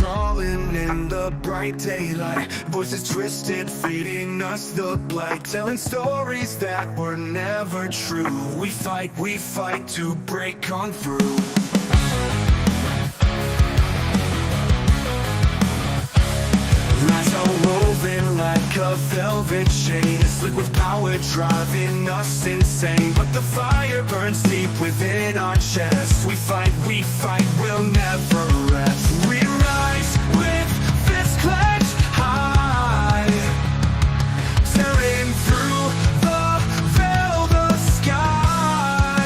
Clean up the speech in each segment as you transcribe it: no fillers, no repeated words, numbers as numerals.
crawling in the bright daylight, voices twisted, feeding us the blight, telling stories that were never true. We fight to break on through. Lies are woven like a velvet chain, slick with power driving us insane. But the fire burns deep within our chests. We fight, we'll never rest. We rise with fists clenched high, tearing through the veil, the sky.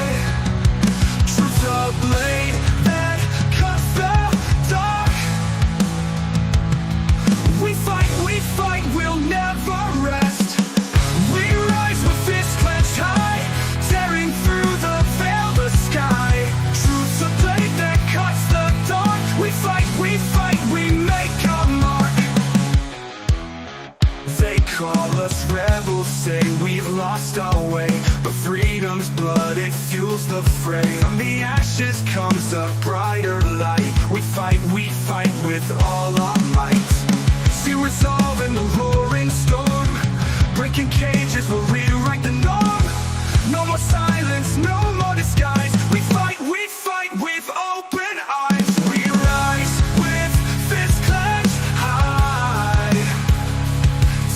Truth's a blade that cuts the dark. We fight, we'll never rest. We rise with fists clenched high, tearing through the veil, the sky. Truth's a blade that cuts the dark. We fight, we make our mark. They call us rebels, say we've lost our way, but freedom's blood, it fuels the fray. From the ashes comes a brighter light. We fight with all our might. See resolve in the roaring storm, breaking cages will rewrite the norm. No more silence, no more disguise. We fight with open eyes. We rise with fists clenched high,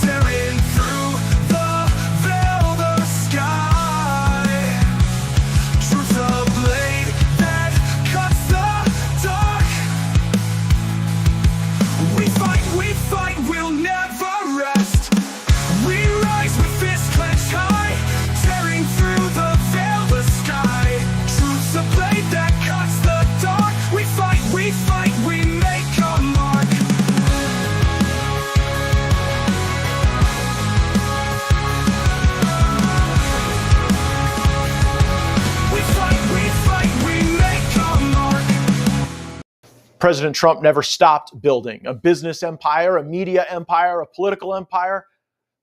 tearing through the veil, the sky. Truth's a blade that cuts the dark. We fight, we'll never rest. We rise with fists clenched high, tearing through the veil, the sky. Truth's a blade that cuts the dark. We fight, we make our mark. We make our mark. President Trump never stopped building a business empire, a media empire, a political empire.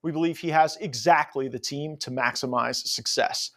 We believe he has exactly the team to maximize success.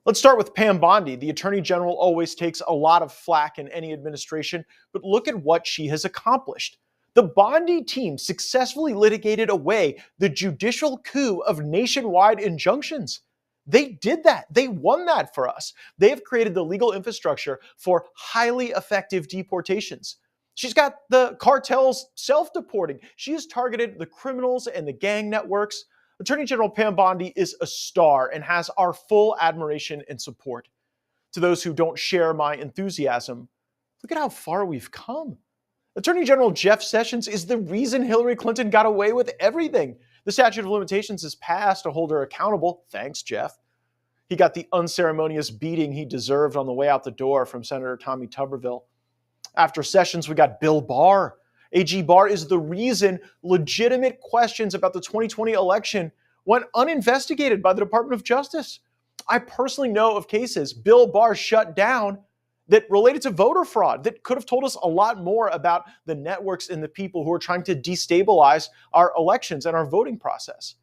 Let's start with Pam Bondi. The Attorney General always takes a lot of flack in any administration, but look at what she has accomplished. The Bondi team successfully litigated away the judicial coup of nationwide injunctions. They did that. They won that for us. They have created the legal infrastructure for highly effective deportations. She's got the cartels self-deporting. She has targeted the criminals and the gang networks. Attorney General Pam Bondi is a star and has our full admiration and support. To those who don't share my enthusiasm, look at how far we've come. Attorney General Jeff Sessions is the reason Hillary Clinton got away with everything. The statute of limitations is passed to hold her accountable. Thanks, Jeff. He got the unceremonious beating he deserved on the way out the door from Senator Tommy Tuberville. After Sessions, we got Bill Barr. AG Barr is the reason legitimate questions about the 2020 election went uninvestigated by the Department of Justice. I personally know of cases Bill Barr shut down that related to voter fraud that could have told us a lot more about the networks and the people who are trying to destabilize our elections and our voting process.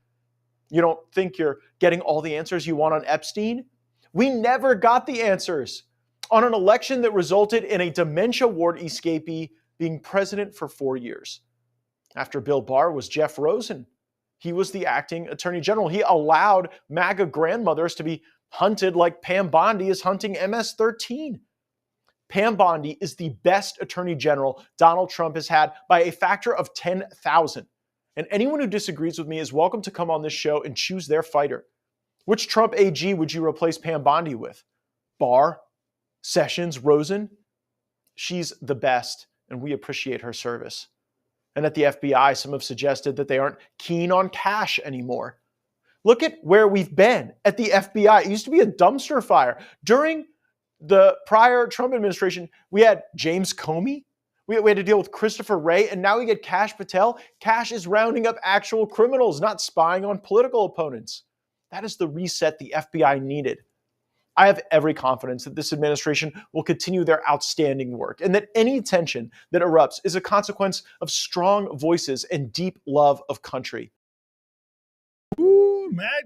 You don't think you're getting all the answers you want on Epstein? We never got the answers on an election that resulted in a dementia ward escapee being president for 4 years. After Bill Barr was Jeff Rosen. He was the acting attorney general. He allowed MAGA grandmothers to be hunted like Pam Bondi is hunting MS-13. Pam Bondi is the best attorney general Donald Trump has had by a factor of 10,000. And anyone who disagrees with me is welcome to come on this show and choose their fighter. Which Trump AG would you replace Pam Bondi with? Barr? Sessions? Rosen? She's the best, and we appreciate her service. And at the FBI, some have suggested that they aren't keen on cash anymore. Look at where we've been at the FBI. It used to be a dumpster fire. During the prior Trump administration, we had James Comey. We had to deal with Christopher Wray, and now we get Kash Patel. Kash is rounding up actual criminals, not spying on political opponents. That is the reset the FBI needed. I have every confidence that this administration will continue their outstanding work and that any tension that erupts is a consequence of strong voices and deep love of country. Ooh, Matt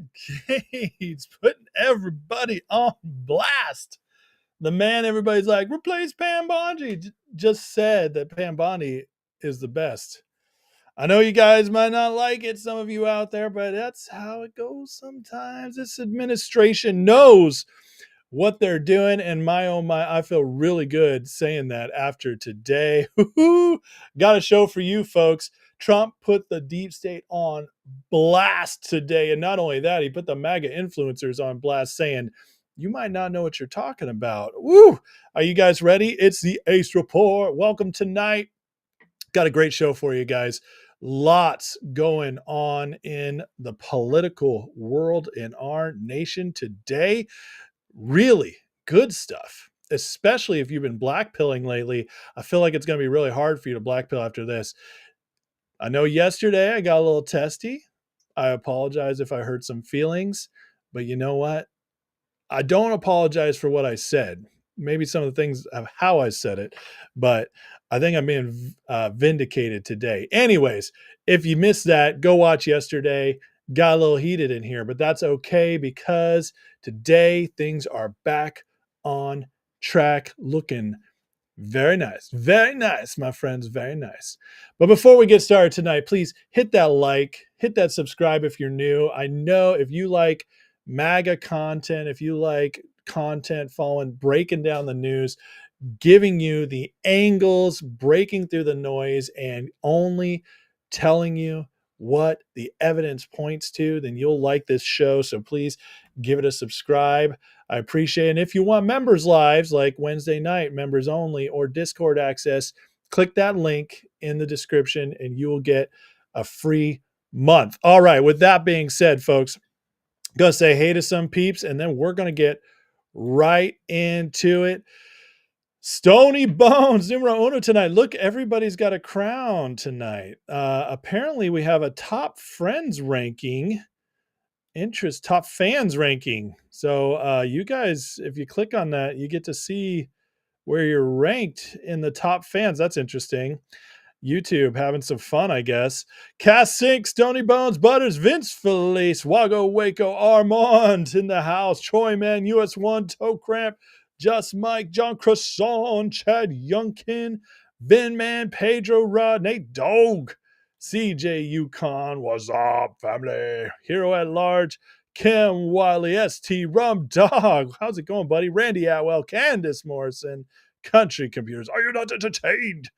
Gaetz putting everybody on blast. The man everybody's like, replace Pam Bondi, just said that Pam Bondi is the best. I know you guys might not like it, some of you out there, but that's how it goes sometimes. This administration knows what they're doing, and my oh my, I feel really good saying that after today. Got a show for you folks. Trump put the deep state on blast today, and not only that, he put the MAGA influencers on blast, saying, you might not know what you're talking about. Woo! Are you guys ready? It's the Ace Report. Welcome tonight. Got a great show for you guys. Lots going on in the political world in our nation today. Really good stuff, especially if you've been blackpilling lately. I feel like it's going to be really hard for you to blackpill after this. I know yesterday I got a little testy. I apologize if I hurt some feelings, but you know what? I don't apologize for what I said. Maybe some of the things of how I said it, but I think I'm being vindicated today. Anyways, if you missed that, go watch yesterday. Got a little heated in here, but that's okay because today things are back on track, looking very nice, my friends, very nice. But before we get started tonight, please hit that like, hit that subscribe if you're new. I know if you like MAGA content, if you like content following, breaking down the news, giving you the angles, breaking through the noise, and only telling you what the evidence points to, then you'll like this show. So please give it a subscribe. I appreciate it. And if you want members lives like Wednesday night, members only, or Discord access, click that link in the description and you will get a free month. All right. With that being said, folks, I'm going to say hey to some peeps, and then we're going to get right into it. Stony Bones, numero uno tonight. Look, everybody's got a crown tonight. Apparently, we have a top friends ranking. Top fans ranking. So you guys, if you click on that, you get to see where you're ranked in the top fans. That's interesting. YouTube having some fun, I guess. Cass Sink, Stony Bones, Butters, Vince Felice, Wago Waco, Armand in the house, Troy Man, US1, Toe Cramp, Just Mike, John Croissant, Chad Youngkin, Vin Man, Pedro Rod, Nate Dog, CJ Yukon, what's up, family? Hero at Large, Kim Wiley, ST Rum Dog, how's it going, buddy? Randy Atwell, Candace Morrison, Country Computers, are you not entertained?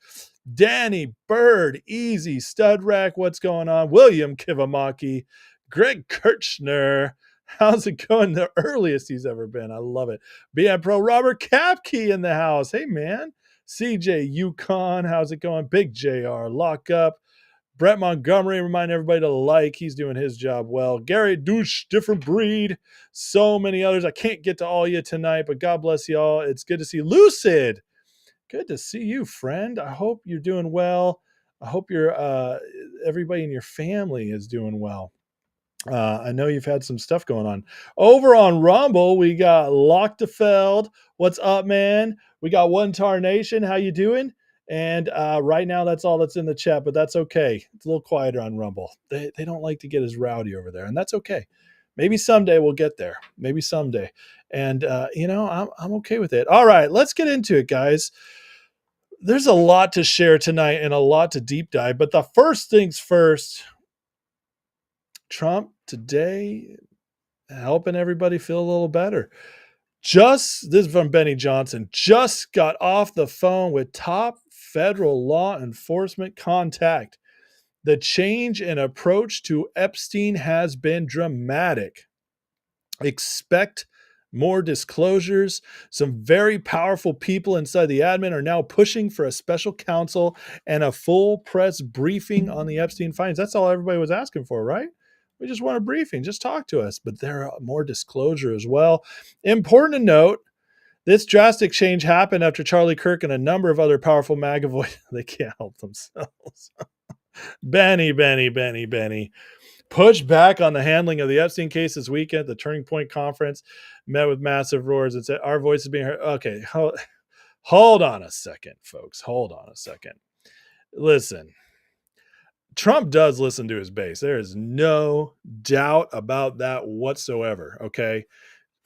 Danny Bird, Easy, Stud Rack, what's going on? William Kivamaki, Greg Kirchner, how's it going? The earliest he's ever been. I love it. BM Pro Robert Kapke in the house. Hey, man. CJ Yukon, how's it going? Big JR, Lock Up. Brett Montgomery, remind everybody to like. He's doing his job well. Gary Douche, Different Breed. So many others. I can't get to all you tonight, but God bless you all. It's good to see Lucid. Good to see you, friend. I hope you're doing well. I hope everybody in your family is doing well. I know you've had some stuff going on. Over on Rumble, we got Lochtefeld. What's up, man? We got One Tar Nation. How you doing? And right now, that's all that's in the chat, but that's okay. It's a little quieter on Rumble. They don't like to get as rowdy over there, and that's okay. Maybe someday we'll get there. Maybe someday. And, I'm okay with it. All right, let's get into it, guys. There's a lot to share tonight and a lot to deep dive. But the first things first, Trump today helping everybody feel a little better. This is from Benny Johnson, just got off the phone with top federal law enforcement contact. The change in approach to Epstein has been dramatic. Expect more disclosures. Some very powerful people inside the admin are now pushing for a special counsel and a full press briefing on the Epstein findings. That's all everybody was asking for, right? We just want a briefing. Just talk to us. But there are more disclosure as well. Important to note, this drastic change happened after Charlie Kirk and a number of other powerful MAGA voices. They can't help themselves. Benny. Pushed back on the handling of the Epstein case this weekend at the Turning Point Conference, met with massive roars and said, our voice is being heard. Okay, hold on a second, folks. Hold on a second. Listen, Trump does listen to his base. There is no doubt about that whatsoever, okay?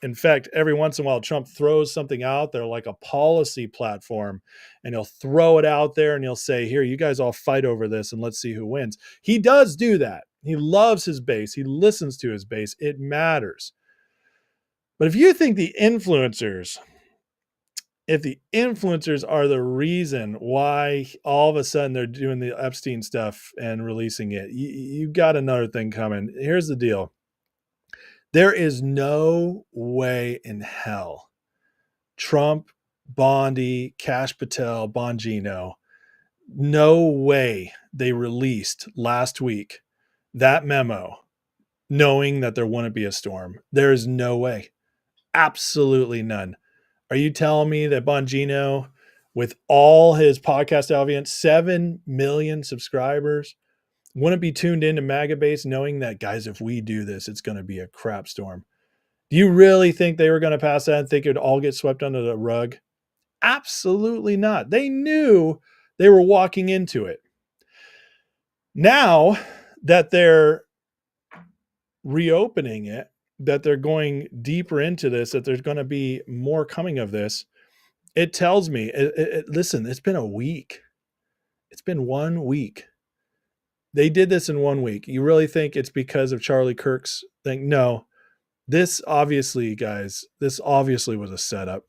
In fact, every once in a while, Trump throws something out there like a policy platform, and he'll throw it out there and he'll say, here, you guys all fight over this and let's see who wins. He does do that. He loves his base. He listens to his base. It matters. But if you think if the influencers are the reason why all of a sudden they're doing the Epstein stuff and releasing it, you've got another thing coming. Here's the deal. There is no way in hell Trump, Bondi, Cash Patel, Bongino, no way they released last week that memo knowing that there wouldn't be a storm. There is no way. Absolutely none. Are you telling me that Bongino, with all his podcast audience, 7 million subscribers, wouldn't be tuned into MAGA base knowing that, guys, if we do this, it's going to be a crap storm? Do you really think they were going to pass that and think it would all get swept under the rug? Absolutely not. They knew they were walking into it. Now that they're reopening it, that they're going deeper into this, that there's going to be more coming of this, it tells me, listen, it's been a week. It's been 1 week. They did this in 1 week. You really think it's because of Charlie Kirk's thing? No. This obviously, guys, this obviously was a setup.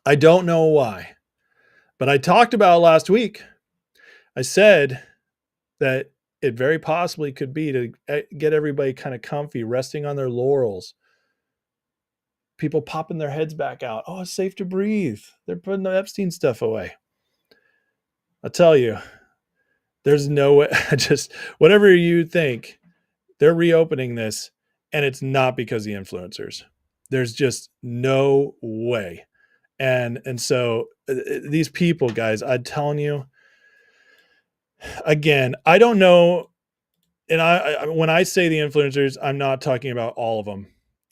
I don't know why, but I talked about it last week. I said that it very possibly could be to get everybody kind of comfy, resting on their laurels. People popping their heads back out. Oh, it's safe to breathe. They're putting the Epstein stuff away. I'll tell you, there's no way. Just whatever you think, they're reopening this, and it's not because of the influencers. There's just no way. And so these people, guys, I'm telling you, again, I don't know. And I when I say the influencers, I'm not talking about all of them.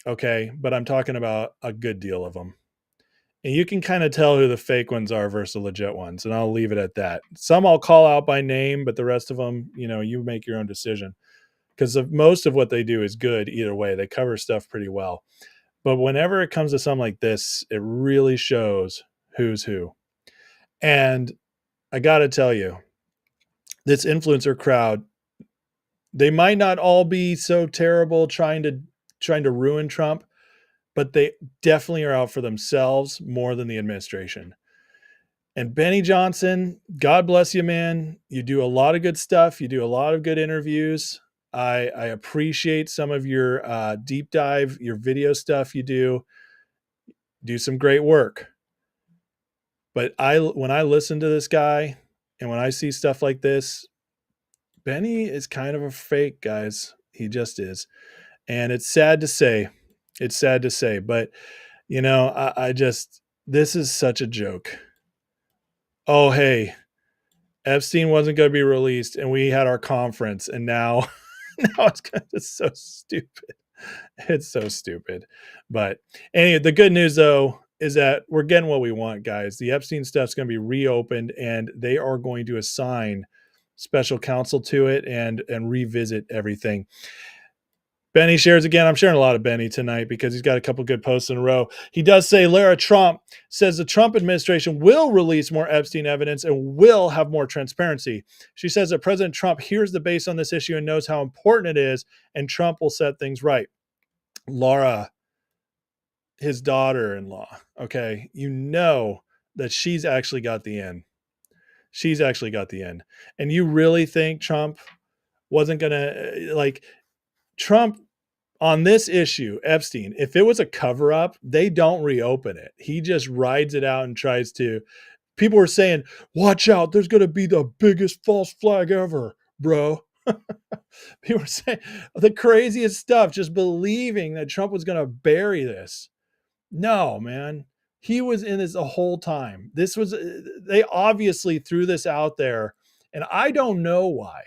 Okay. But I'm talking about a good deal of them. And you can kind of tell who the fake ones are versus the legit ones. And I'll leave it at that. Some I'll call out by name, but the rest of them, you make your own decision. Because most of what they do is good either way. They cover stuff pretty well. But whenever it comes to something like this, it really shows who's who. And I got to tell you, this influencer crowd, they might not all be so terrible trying to ruin Trump, but they definitely are out for themselves more than the administration. And Benny Johnson, God bless you, man. You do a lot of good stuff. You do a lot of good interviews. I appreciate some of your deep dive, your video stuff you do. Do some great work. But when I listen to this guy and when I see stuff like this, Benny is kind of a fake, guys. He just is. And it's sad to say. It's sad to say. But, this is such a joke. Oh, hey, Epstein wasn't going to be released and we had our conference and now it's so stupid. It's so stupid. But anyway, the good news though is that we're getting what we want, guys. The Epstein stuff's going to be reopened and they are going to assign special counsel to it and revisit everything. Benny shares again. I'm sharing a lot of Benny tonight because he's got a couple good posts in a row. He does say Lara Trump says the Trump administration will release more Epstein evidence and will have more transparency. She says that President Trump hears the base on this issue and knows how important it is, and Trump will set things right. Laura, his daughter-in-law, okay, that she's actually got the end. She's actually got the end. And you really think Trump wasn't going to, Trump on this issue, Epstein, if it was a cover up, they don't reopen it. He just rides it out and tries to. People were saying, watch out, there's going to be the biggest false flag ever, bro. People were saying the craziest stuff, just believing that Trump was going to bury this. No, man. He was in this the whole time. They obviously threw this out there, and I don't know why.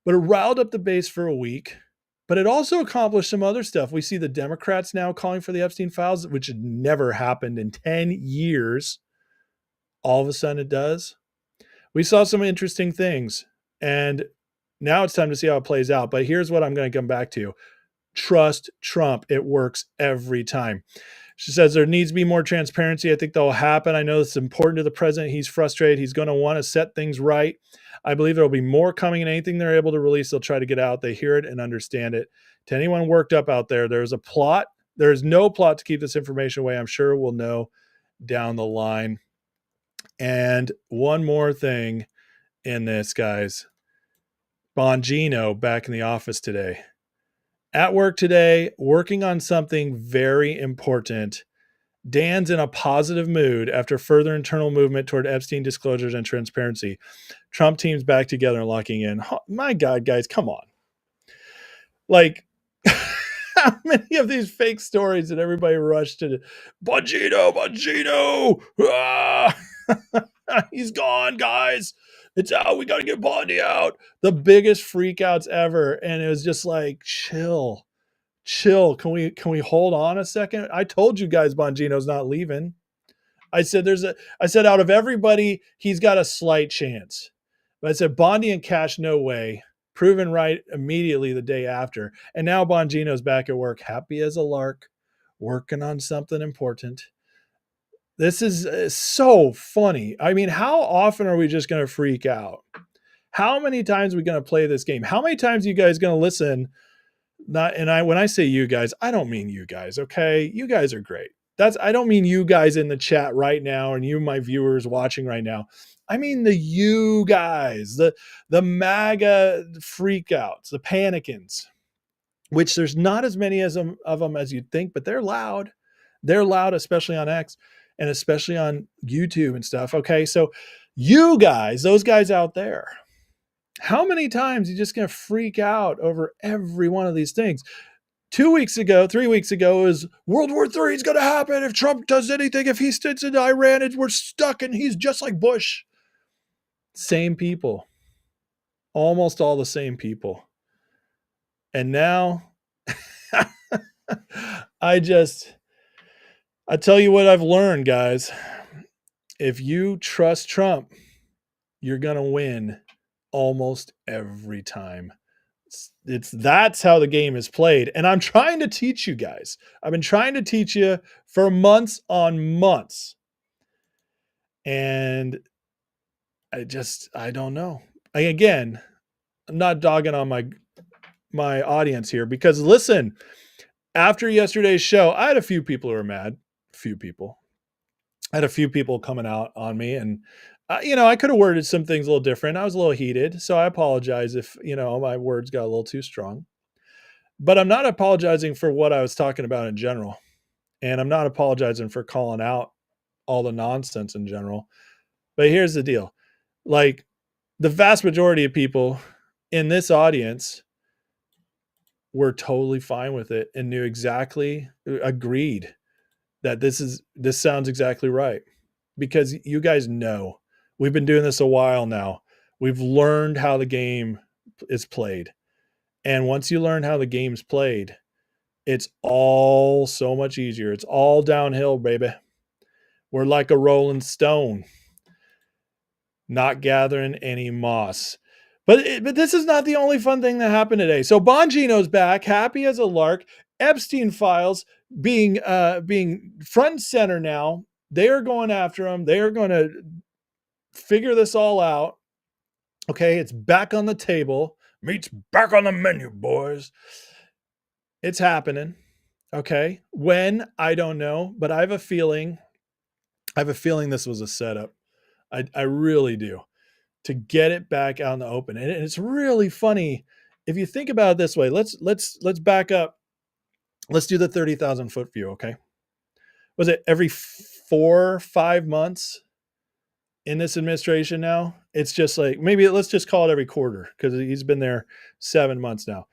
But it riled up the base for a week, but it also accomplished some other stuff. We see the Democrats now calling for the Epstein files, which had never happened in 10 years. All of a sudden it does. We saw some interesting things, and now it's time to see how it plays out. But here's what I'm going to come back to. trust Trump. It works every time. She says there needs to be more transparency. I think that will happen. I know it's important to the president. He's frustrated. He's going to want to set things right. I believe there will be more coming, and anything they're able to release, they'll try to get out. They hear it and understand it. To anyone worked up out there, there's a plot. There's no plot to keep this information away. I'm sure we'll know down the line. And one more thing in this, guys. Bongino back in the office today. At work today, working on something very important. Dan's in a positive mood after further internal movement toward Epstein disclosures and transparency. Trump team's back together and locking in. My God, guys, come on. Like, how many of these fake stories did everybody rush to? Bongino, ah! He's gone, guys. It's out. We got to get Bondi out. The biggest freakouts ever. And it was just like, chill. Can we hold on a second? I told you guys Bongino's not leaving. I said out of everybody, he's got a slight chance. But I said Bondi and Cash, no way. Proven right immediately the day after. And now Bongino's back at work, happy as a lark, working on something important. This is so funny. I mean, how often are we just going to freak out? How many times are we going to play this game? How many times are you guys going to listen? When I say you guys, I don't mean you guys, okay? You guys are great. I don't mean you guys in the chat right now and you, my viewers watching right now. I mean the you guys, the MAGA freakouts, the panicans, which there's not as many of them as you'd think, but they're loud. They're loud, especially on X and especially on YouTube and stuff. Okay, so you guys, those guys out there, how many times are you just going to freak out over every one of these things? 3 weeks ago is World War III is going to happen if Trump does anything. If he sits in Iran, we're stuck and he's just like Bush. Same people. Almost all the same people. And now I tell you what I've learned, guys. If you trust Trump, you're going to win almost every time. That's how the game is played. And I'm trying to teach you guys. I've been trying to teach you for months on months. And I don't know. Again, I'm not dogging on my audience here because listen, after yesterday's show, I had a few people who were mad. I had a few people coming out on me, and I could have worded some things a little different. I was a little heated, so I apologize if my words got a little too strong. But I'm not apologizing for what I was talking about in general, and I'm not apologizing for calling out all the nonsense in general. But here's the deal: like the vast majority of people in this audience were totally fine with it and agreed that this sounds exactly right, because you guys know we've been doing this a while now. We've learned how the game is played. And once you learn how the game's played, it's all so much easier. It's all downhill, baby. We're like a rolling stone, not gathering any moss. But this is not the only fun thing that happened today. So Bongino's back, happy as a lark. Epstein files being front and center now. They are going after him. They are going to figure this all out. Okay, it's back on the table. Meat's back on the menu, boys. It's happening. Okay, when, I don't know, but I have a feeling this was a setup. I really do, to get it back out in the open. And it's really funny if you think about it this way. Let's back up. Let's do the 30,000 foot view, okay? Was it every 4 or 5 months in this administration now? It's just like, maybe let's just call it every quarter, because he's been there 7 months now.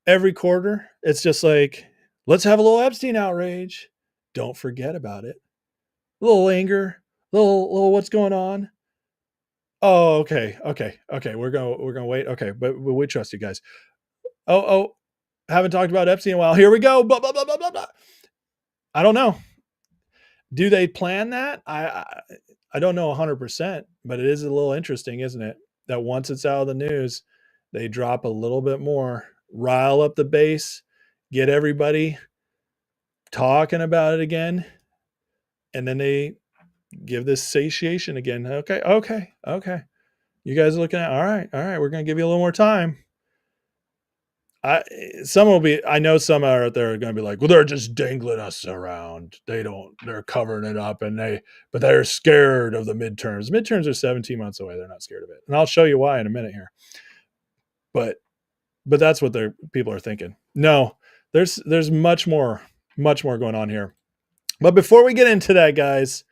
Every quarter, it's just like, let's have a little Epstein outrage. Don't forget about it. A little anger, little what's going on? Oh, okay. We're gonna wait. Okay, but we trust you guys. Oh, haven't talked about Epstein in a while. Here we go. Blah, blah, blah, blah, blah, blah. I don't know. Do they plan that? I don't know 100%, but it is a little interesting, isn't it? That once it's out of the news, they drop a little bit more, rile up the base, get everybody talking about it again, and then they give this satiation again. Okay. You guys are looking at, all right, we're going to give you a little more time. I know some are out there are going to be like, well, they're just dangling us around. They're covering it up, but they're scared of the midterms. Midterms are 17 months away. They're not scared of it. And I'll show you why in a minute here. But that's what people are thinking. No, there's much more going on here. But before we get into that, guys,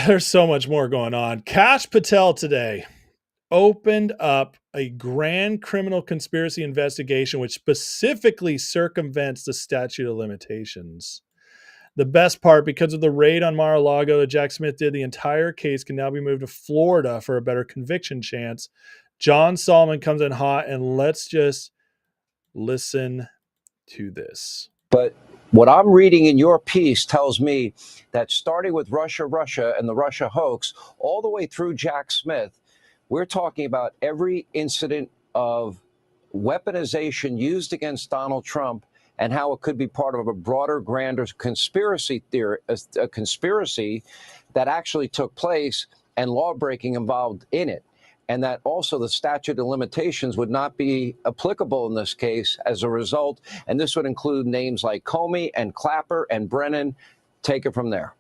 there's so much more going on. Kash Patel today opened up a grand criminal conspiracy investigation, which specifically circumvents the statute of limitations. The best part, because of the raid on Mar-a-Lago that Jack Smith did, the entire case can now be moved to Florida for a better conviction chance. John Solomon comes in hot, and let's just listen to this. But what I'm reading in your piece tells me that starting with Russia, and the Russia hoax, all the way through Jack Smith, we're talking about every incident of weaponization used against Donald Trump and how it could be part of a broader, grander conspiracy theory, a conspiracy that actually took place and law breaking involved in it. And that also the statute of limitations would not be applicable in this case as a result. And this would include names like Comey and Clapper and Brennan. Take it from there.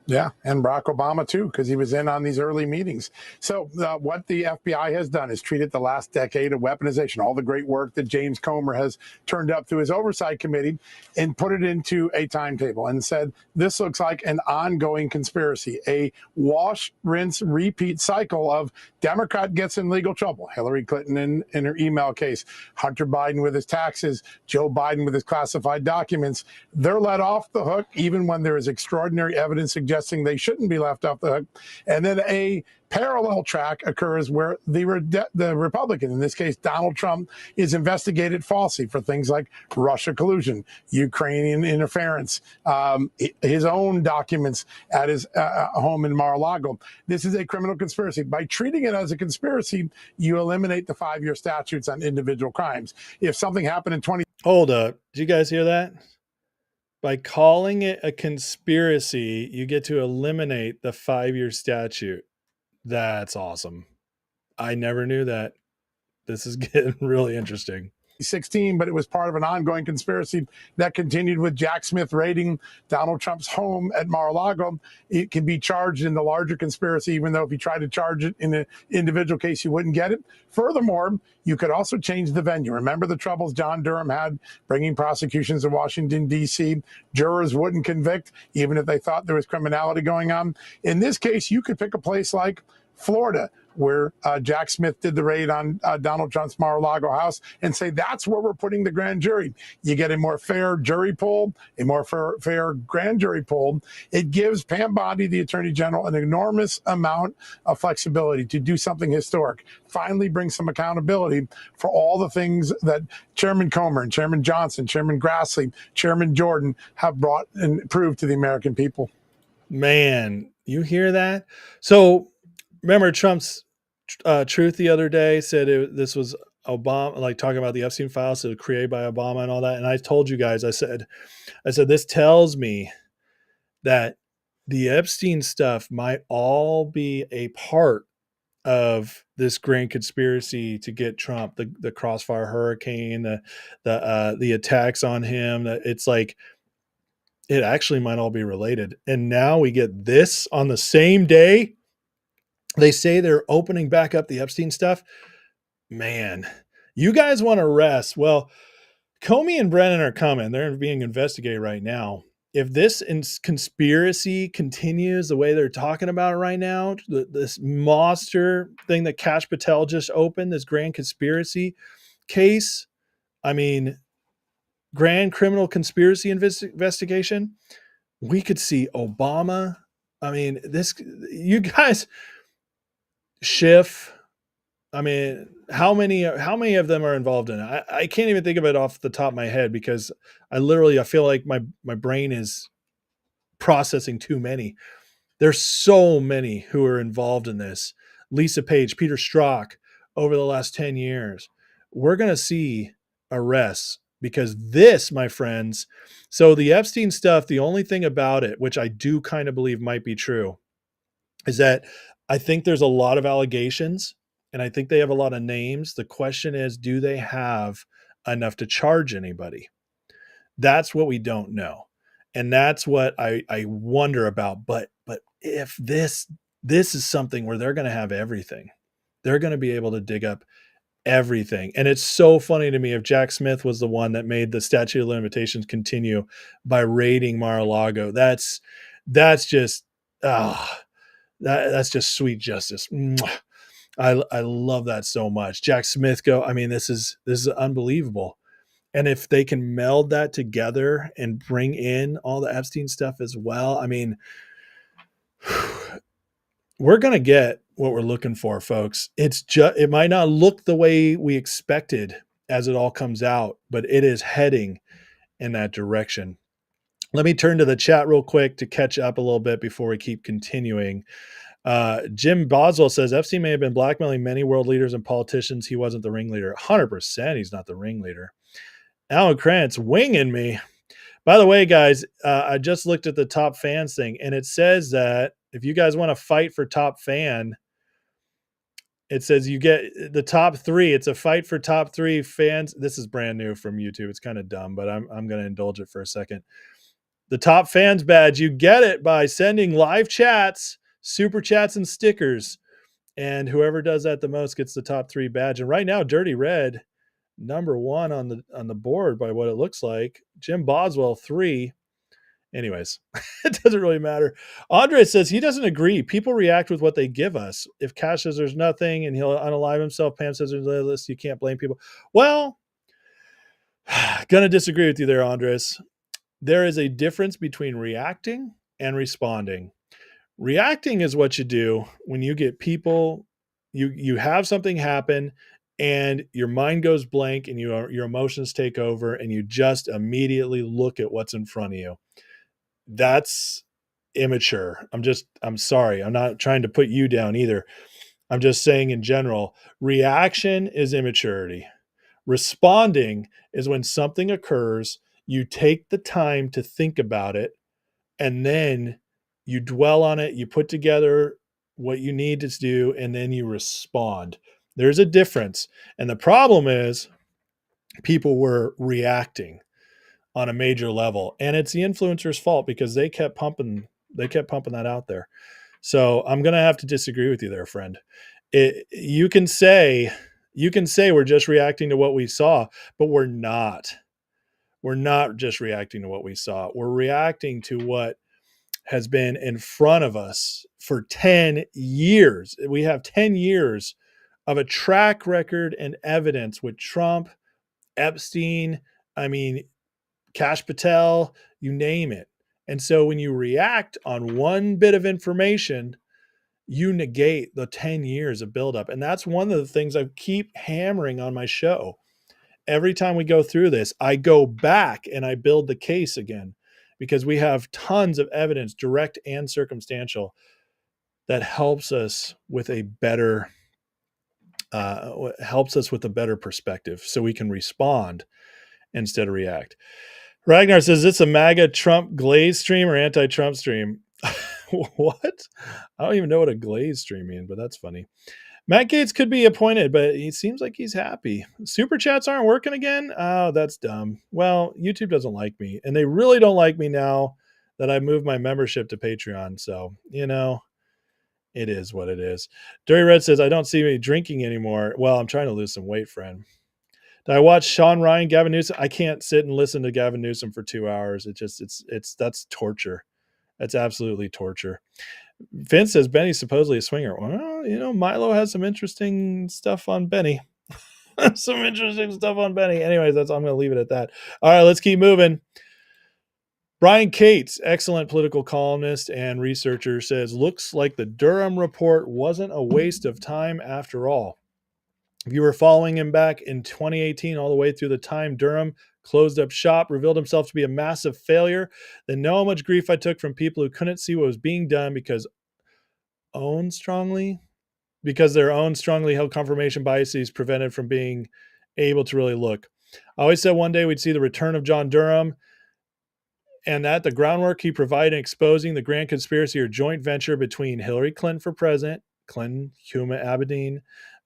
Yeah, and Barack Obama, too, because he was in on these early meetings. So what the FBI has done is treated the last decade of weaponization, all the great work that James Comer has turned up through his oversight committee, and put it into a timetable and said, this looks like an ongoing conspiracy, a wash, rinse, repeat cycle of Democrat gets in legal trouble. Hillary Clinton in her email case, Hunter Biden with his taxes, Joe Biden with his classified documents. They're let off the hook even when there is extraordinary evidence suggesting they shouldn't be left off the hook. And then a parallel track occurs where the Republican, in this case Donald Trump, is investigated falsely for things like Russia collusion, Ukrainian interference, his own documents at his home in Mar-a-Lago. This is a criminal conspiracy. By treating it as a conspiracy, you eliminate the 5-year statutes on individual crimes. If something happened in 20... Hold up. Did you guys hear that? By calling it a conspiracy, you get to eliminate the 5-year statute. That's awesome. I never knew that. This is getting really interesting. 2016, but it was part of an ongoing conspiracy that continued with Jack Smith raiding Donald Trump's home at Mar-a-Lago. It can be charged in the larger conspiracy, even though if you try to charge it in an individual case, you wouldn't get it. Furthermore, you could also change the venue. Remember the troubles John Durham had bringing prosecutions to Washington, D.C.? Jurors wouldn't convict, even if they thought there was criminality going on. In this case, you could pick a place like Florida, where Jack Smith did the raid on Donald Trump's Mar-a-Lago house, and say that's where we're putting the grand jury. You get a more fair jury pool, a more fair grand jury pool. It gives Pam Bondi, the Attorney General, an enormous amount of flexibility to do something historic, finally bring some accountability for all the things that Chairman Comer and Chairman Johnson, Chairman Grassley, Chairman Jordan have brought and proved to the American people. Man, you hear that? So remember Trump's truth the other day said this was Obama, like talking about the Epstein files, so created by Obama and all that. And I told you guys, I said, this tells me that the Epstein stuff might all be a part of this grand conspiracy to get Trump, the Crossfire Hurricane, the attacks on him. That it's like, it actually might all be related. And now we get this on the same day. They say they're opening back up the Epstein stuff. Man, you guys want to rest. Well, Comey and Brennan are coming. They're being investigated right now. If this conspiracy continues the way they're talking about it right now, this monster thing that Kash Patel just opened, this grand conspiracy case, I mean, grand criminal conspiracy investigation, we could see Obama. I mean, you guys... Schiff. I mean, how many of them are involved in it? I can't even think of it off the top of my head because I feel like my brain is processing too many. There's so many who are involved in this. Lisa Page, Peter Strzok over the last 10 years. we're going to see arrests because this, my friends, so the Epstein stuff, the only thing about it, which I do kind of believe might be true, is that I think there's a lot of allegations and I think they have a lot of names. The question is, do they have enough to charge anybody? That's what we don't know. And that's what I wonder about. But if this is something where they're going to have everything, they're going to be able to dig up everything. And it's so funny to me if Jack Smith was the one that made the statute of limitations continue by raiding Mar-a-Lago. That's just that's just sweet justice. Mwah. I love that so much. Jack Smith I mean, this is unbelievable. And if they can meld that together and bring in all the Epstein stuff as well, I mean, we're going to get what we're looking for, folks. It might not look the way we expected as it all comes out, but it is heading in that direction. Let me turn to the chat real quick to catch up a little bit before we keep continuing. Jim Boswell says Epstein may have been blackmailing many world leaders and politicians. He wasn't the ringleader. 100% he's not the ringleader. Alan Krantz winging me. By the way, guys, I just looked at the top fans thing, and it says that if you guys want to fight for top fan, it says you get the top 3. It's a fight for top 3 fans. This is brand new from YouTube. It's kind of dumb, but I'm going to indulge it for a second. The top fans badge, you get it by sending live chats, super chats, and stickers. And whoever does that the most gets the top 3 badge. And right now, Dirty Red, number 1 on the board by what it looks like. Jim Boswell, 3. Anyways, it doesn't really matter. Andre says he doesn't agree. People react with what they give us. If Cash says there's nothing and he'll unalive himself, Pam says there's a list, you can't blame people. Well, gonna disagree with you there, Andres. There is a difference between reacting and responding. Reacting is what you do when you get people, you have something happen and your mind goes blank and your emotions take over and you just immediately look at what's in front of you. That's immature. I'm sorry. I'm not trying to put you down either. I'm just saying in general, reaction is immaturity. Responding is when something occurs, you take the time to think about it, and then you dwell on it, you put together what you need to do, and then you respond. There's a difference. And the problem is people were reacting on a major level, and it's the influencer's fault because they kept pumping that out there. So I'm going to have to disagree with you there, friend. You can say we're just reacting to what we saw, but we're not. We're not just reacting to what we saw. We're reacting to what has been in front of us for 10 years. We have 10 years of a track record and evidence with Trump, Epstein, I mean, Kash Patel, you name it. And so when you react on one bit of information, you negate the 10 years of buildup. And that's one of the things I keep hammering on my show. Every time we go through this, I go back and I build the case again because we have tons of evidence, direct and circumstantial, that helps us with a better perspective so we can respond instead of react. Ragnar says, it's a MAGA Trump glaze stream or anti-Trump stream. What? I don't even know what a glaze stream means, but that's funny. Matt Gaetz could be appointed, but he seems like he's happy. Super chats aren't working again? Oh, that's dumb. Well, YouTube doesn't like me, and they really don't like me now that I moved my membership to Patreon. So, it is what it is. Dirty Red says, I don't see me drinking anymore. Well, I'm trying to lose some weight, friend. Did I watch Sean Ryan, Gavin Newsom? I can't sit and listen to Gavin Newsom for 2 hours. That's torture. That's absolutely torture. Vince says Benny's supposedly a swinger. Well, Milo has some interesting stuff on Benny. Anyways, I'm going to leave it at that. All right, let's keep moving. Brian Cates, excellent political columnist and researcher, says, looks like the Durham report wasn't a waste of time after all. If you were following him back in 2018 all the way through the time Durham closed up shop, revealed himself to be a massive failure, then know how much grief I took from people who couldn't see what was being done because their own strongly held confirmation biases prevented from being able to really look. I always said one day we'd see the return of John Durham, and that the groundwork he provided in exposing the grand conspiracy or joint venture between Hillary Clinton for president, Clinton, Huma Abedin,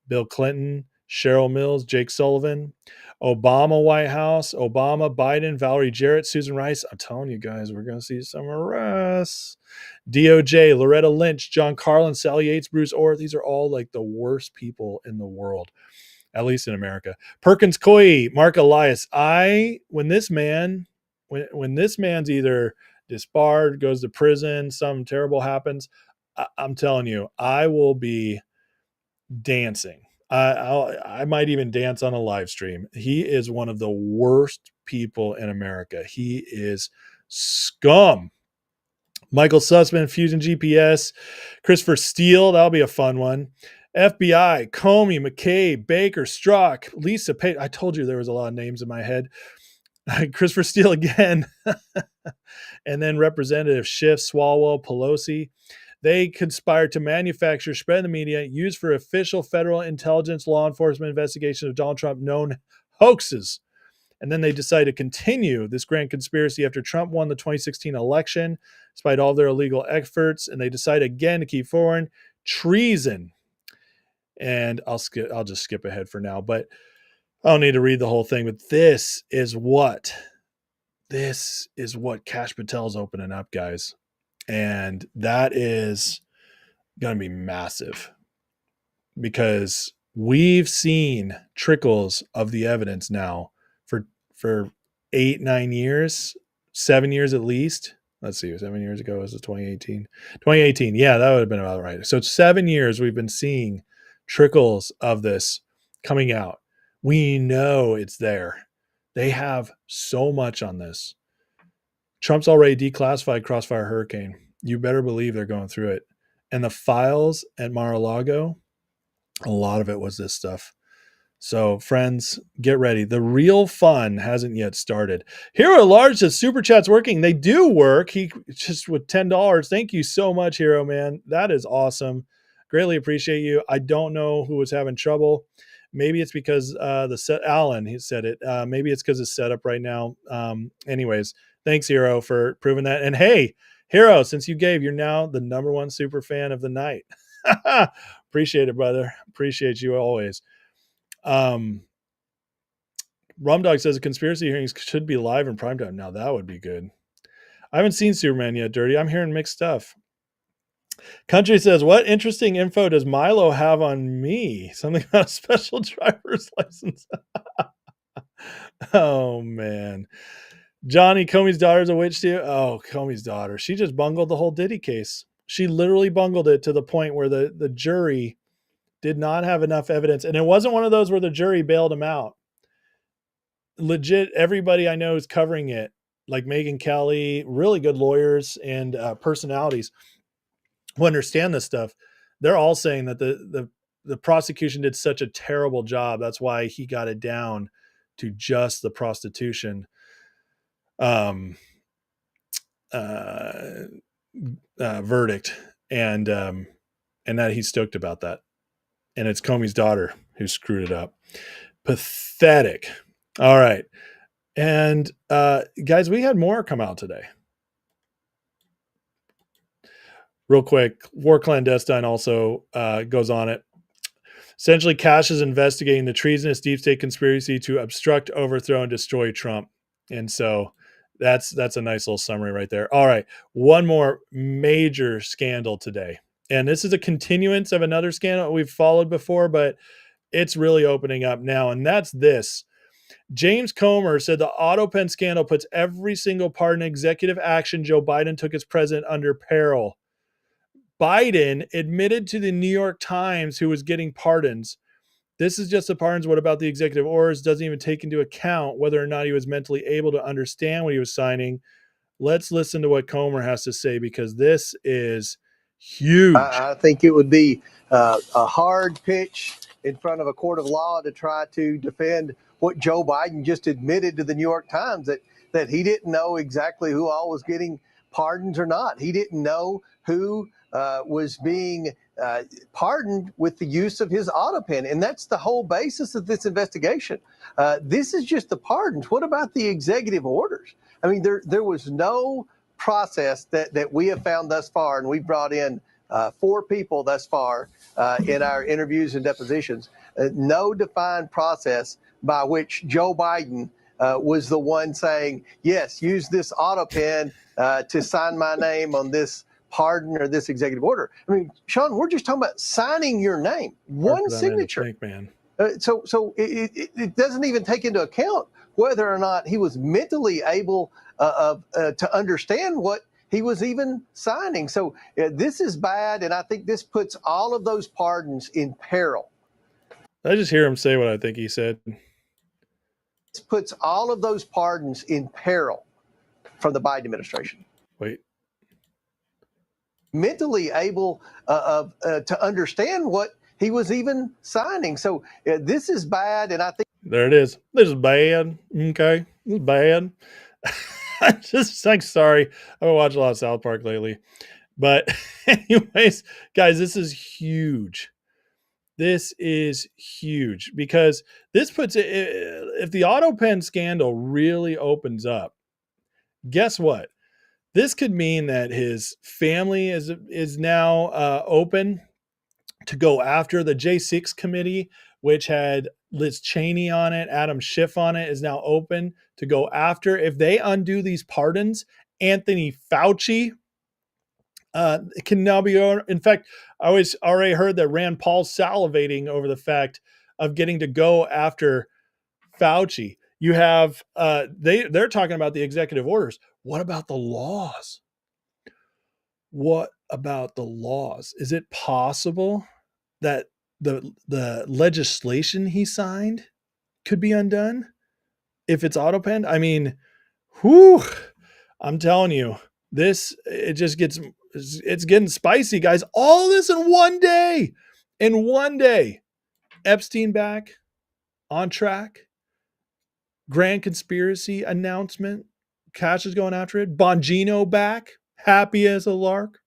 Bill Clinton, Cheryl Mills, Jake Sullivan, Obama White House, Obama, Biden, Valerie Jarrett, Susan Rice. I'm telling you guys, we're going to see some arrests. DOJ, Loretta Lynch, John Carlin, Sally Yates, Bruce Orr. These are all like the worst people in the world, at least in America. Perkins Coie, Mark Elias. When this man's either disbarred, goes to prison, something terrible happens, I'm telling you, I will be dancing. I might even dance on a live stream. He is one of the worst people in America. He is scum. Michael Sussman, Fusion GPS, Christopher Steele, that'll be a fun one. FBI, Comey, McCabe, Baker, Strzok, Lisa Page. I told you there was a lot of names in my head. Christopher Steele again. And then Representative Schiff, Swalwell, Pelosi. They conspired to manufacture, spread in the media, use for official federal intelligence law enforcement investigations of Donald Trump known hoaxes. And then they decided to continue this grand conspiracy after Trump won the 2016 election, despite all their illegal efforts. And they decided again to keep forward treason. And I'll just skip ahead for now, but I don't need to read the whole thing. But this is what Kash Patel's opening up, guys. And that is going to be massive because we've seen trickles of the evidence now for 8-9 years, 7 years at least. Let's see, 7 years ago was it 2018? 2018, yeah, that would have been about right. So it's 7 years we've been seeing trickles of this coming out. We know it's there. They have so much on this. Trump's already declassified Crossfire Hurricane. You better believe they're going through it. And the files at Mar-a-Lago, a lot of it was this stuff. So, friends, get ready. The real fun hasn't yet started. Hero Large says Super Chat's working. They do work. He just with $10. Thank you so much, Hero, man. That is awesome. Greatly appreciate you. I don't know who was having trouble. Maybe it's because Alan, he said it. Maybe it's because it's set up right now. Anyways, thanks, Hero, for proving that. And hey, Hero, since you gave, you're now the #1 super fan of the night. Appreciate it, brother. Appreciate you always. Rumdog says the conspiracy hearings should be live in primetime. Now that would be good. I haven't seen Superman yet, Dirty. I'm hearing mixed stuff. Country says, what interesting info does Milo have on me? Something about a special driver's license. Oh, man. Johnny, Comey's daughter's a witch too? Oh, Comey's daughter. She just bungled the whole Diddy case. She literally bungled it to the point where the jury did not have enough evidence. And it wasn't one of those where the jury bailed him out. Legit, everybody I know is covering it, like Megyn Kelly, really good lawyers and personalities who understand this stuff. They're all saying that the prosecution did such a terrible job. That's why he got it down to just the prostitution verdict. And that he's stoked about that. And it's Comey's daughter who screwed it up. Pathetic. All right. And guys, we had more come out today. Real quick, War Clandestine also goes on it. Essentially, Kash is investigating the treasonous deep state conspiracy to obstruct, overthrow, and destroy Trump. And so that's a nice little summary right there. All right. One more major scandal today. And this is a continuance of another scandal we've followed before, but it's really opening up now. And that's this. James Comer said the autopen scandal puts every single part in executive action Joe Biden took as president under peril. Biden admitted to the New York Times who was getting pardons. This is just the pardons. What about the executive orders? Doesn't even take into account whether or not he was mentally able to understand what he was signing. Let's listen to what Comer has to say because this is huge. I think it would be a hard pitch in front of a court of law to try to defend what Joe Biden just admitted to the New York Times, that he didn't know exactly who all was getting pardons or not. He didn't know who was being pardoned with the use of his autopen. And that's the whole basis of this investigation. This is just the pardons. What about the executive orders? I mean, there was no process that we have found thus far, and we brought in 4 people thus far in our interviews and depositions, no defined process by which Joe Biden was the one saying, yes, use this autopen to sign my name on this pardon or this executive order. I mean, Sean, we're just talking about signing your name, one signature. Think, man. So it doesn't even take into account whether or not he was mentally able to understand what he was even signing. So this is bad, and I think this puts all of those pardons in peril. I just hear him say what I think he said. This puts all of those pardons in peril from the Biden administration. Wait. Mentally able to understand what he was even signing. So this is bad, and I think there it is. This is bad. Okay, this is bad. I'm just like, sorry. I haven't watched a lot of South Park lately, but anyways, guys, this is huge. This is huge because this puts it. If the autopen scandal really opens up, guess what? This could mean that his family is now open to go after the J6 committee, which had Liz Cheney on it, Adam Schiff on it, is now open to go after. If they undo these pardons, Anthony Fauci can now be. In fact, I always already heard that Rand Paul's salivating over the fact of getting to go after Fauci. You have they're talking about the executive orders. What about the laws? What about the laws? Is it possible that the legislation he signed could be undone if it's autopenned? I mean, whew, I'm telling you, it's getting spicy, guys. All this in one day. In one day. Epstein back on track. Grand conspiracy announcement. Cash is going after it. Bongino back. Happy as a lark.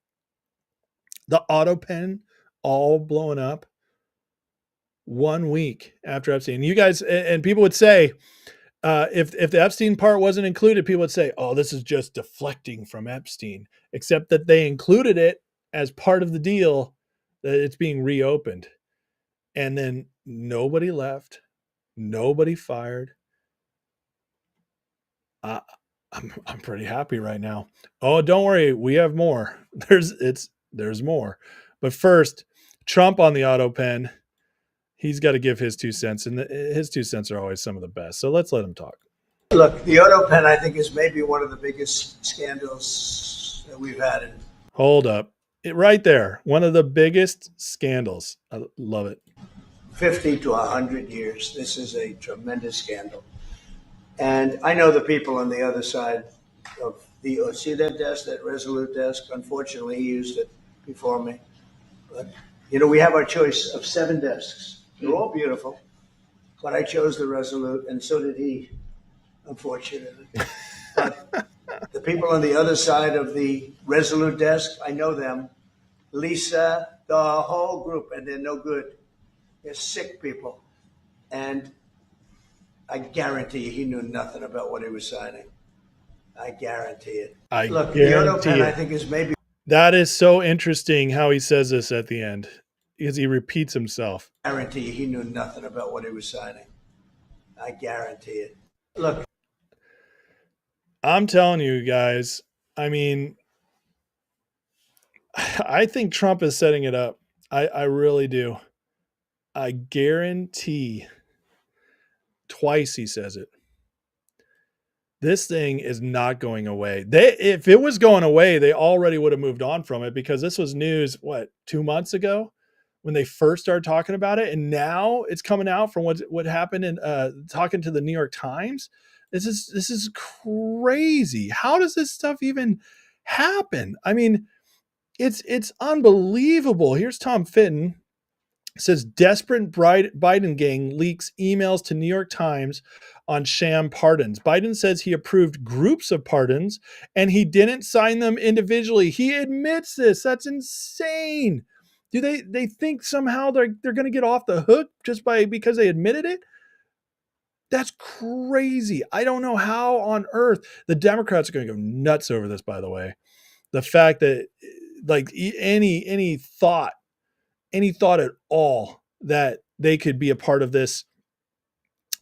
The autopen all blowing up. 1 week after Epstein. You guys, and people would say, if the Epstein part wasn't included, people would say, oh, this is just deflecting from Epstein, except that they included it as part of the deal that it's being reopened. And then nobody left, nobody fired. I'm pretty happy right now. Oh, don't worry, we have more. There's more. But first, Trump on the autopen. He's got to give his 2 cents, and his 2 cents are always some of the best. So let's let him talk. Look, the autopen, I think, is maybe one of the biggest scandals that we've had. Hold up. Right there. One of the biggest scandals. I love it. 50 to 100 years. This is a tremendous scandal. And I know the people on the other side of the, see that desk, that Resolute desk? Unfortunately, he used it before me. But, we have our choice of 7 desks. They're all beautiful, but I chose the Resolute, and so did he, unfortunately. But the people on the other side of the Resolute desk, I know them. Lisa, the whole group, and they're no good. They're sick people. And I guarantee you he knew nothing about what he was signing. I guarantee it. Look, the autopen, I think, is maybe... That is so interesting how he says this at the end. Because he repeats himself. I guarantee you he knew nothing about what he was signing. I guarantee it. Look. I'm telling you guys, I mean, I think Trump is setting it up. I really do. I guarantee. Twice he says it. This thing is not going away. If it was going away, they already would have moved on from it because this was news, 2 months ago? When they first started talking about it, and now it's coming out from what happened in talking to the New York Times. This is crazy. How does this stuff even happen? I mean, it's unbelievable. Here's Tom Fitton. It says desperate Biden gang leaks emails to New York Times on sham pardons. Biden says he approved groups of pardons and he didn't sign them individually. He admits this. That's insane. Do they think somehow they're going to get off the hook just because they admitted it? That's crazy. I don't know how on earth the Democrats are going to go nuts over this, by the way. The fact that like any thought at all that they could be a part of this,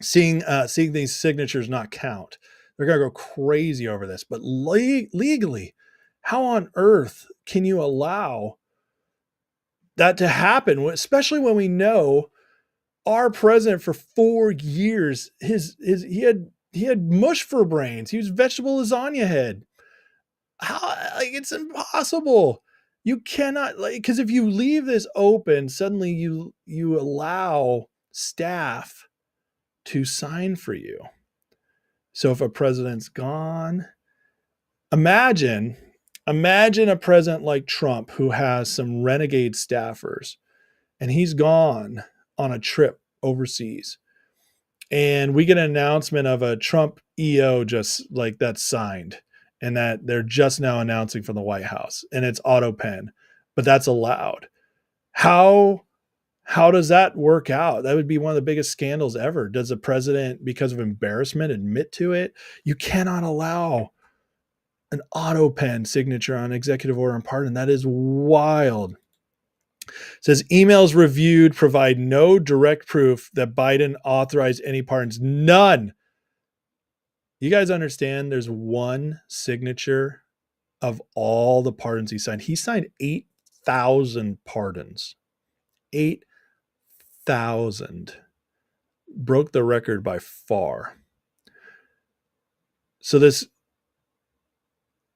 seeing these signatures not count. They're going to go crazy over this. But legally, how on earth can you allow that to happen, especially when we know our president for 4 years, he had mush for brains. He was vegetable lasagna head. How, like, it's impossible. You cannot, like, because if you leave this open, suddenly you allow staff to sign for you. So if a president's gone, imagine a president like Trump who has some renegade staffers and he's gone on a trip overseas. And we get an announcement of a Trump EO just like that's signed and that they're just now announcing from the White House and it's autopen, but that's allowed. How does that work out? That would be one of the biggest scandals ever. Does the president, because of embarrassment, admit to it? You cannot allow an autopen signature on executive order and pardon. That is wild. It says emails reviewed provide no direct proof that Biden authorized any pardons. None. You guys understand there's one signature of all the pardons he signed. He signed 8,000 pardons. 8,000. Broke the record by far. So this,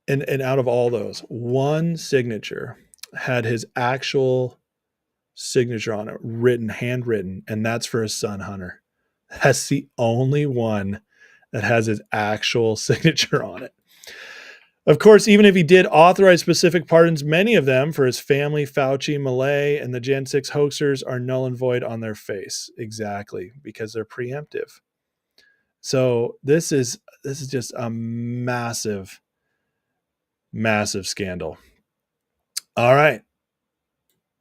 and out of all those, one signature had his actual signature on it, handwritten, and that's for his son, Hunter. That's the only one that has his actual signature on it. Of course, even if he did authorize specific pardons, many of them for his family, Fauci, Milley, and the Gen 6 hoaxers are null and void on their face. Exactly, because they're preemptive. So this is just a massive, massive scandal. All right.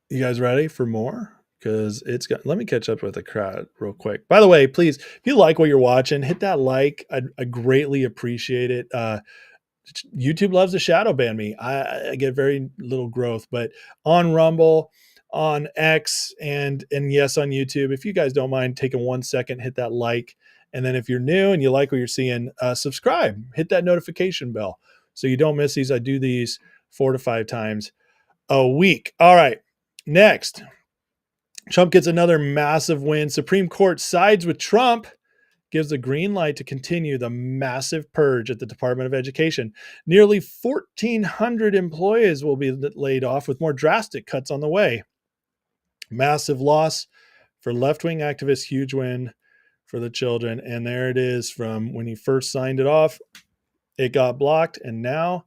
You guys ready for more? Because let me catch up with the crowd real quick. By the way, please, if you like what you're watching, hit that like. I greatly appreciate it. YouTube loves to shadow ban me. I get very little growth, but on Rumble, on X, and yes, on YouTube, if you guys don't mind taking 1 second, hit that like. And then if you're new and you like what you're seeing, subscribe, hit that notification bell so you don't miss these. I do these 4 to 5 times a week. All right. Next, Trump gets another massive win. Supreme Court sides with Trump, gives the green light to continue the massive purge at the Department of Education. Nearly 1,400 employees will be laid off with more drastic cuts on the way. Massive loss for left-wing activists, huge win for the children. And there it is from when he first signed it off. It got blocked, and now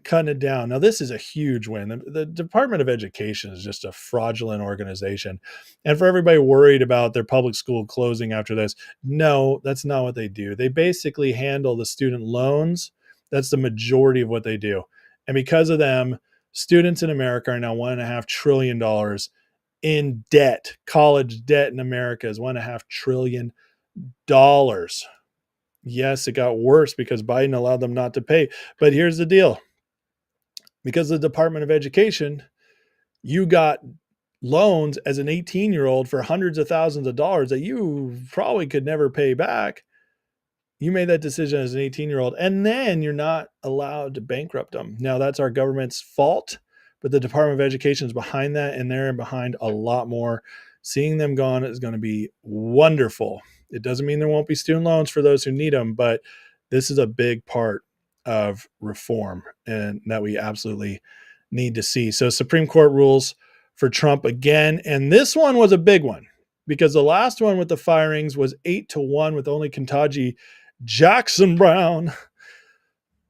cutting it down. Now, this is a huge win. The Department of Education is just a fraudulent organization. And for everybody worried about their public school closing after this, no, that's not what they do. They basically handle the student loans. That's the majority of what they do. And because of them, students in America are now $1.5 trillion in debt. College debt in America is $1.5 trillion. Yes, it got worse because Biden allowed them not to pay. But here's the deal. Because of the Department of Education, you got loans as an 18-year-old for hundreds of thousands of dollars that you probably could never pay back. You made that decision as an 18-year-old, and then you're not allowed to bankrupt them. Now, that's our government's fault, but the Department of Education is behind that, and they're behind a lot more. Seeing them gone is going to be wonderful. It doesn't mean there won't be student loans for those who need them, but this is a big part of reform and that we absolutely need to see. So Supreme Court rules for Trump again. And this one was a big one because the last one with the firings was 8-1 with only Ketanji Jackson Brown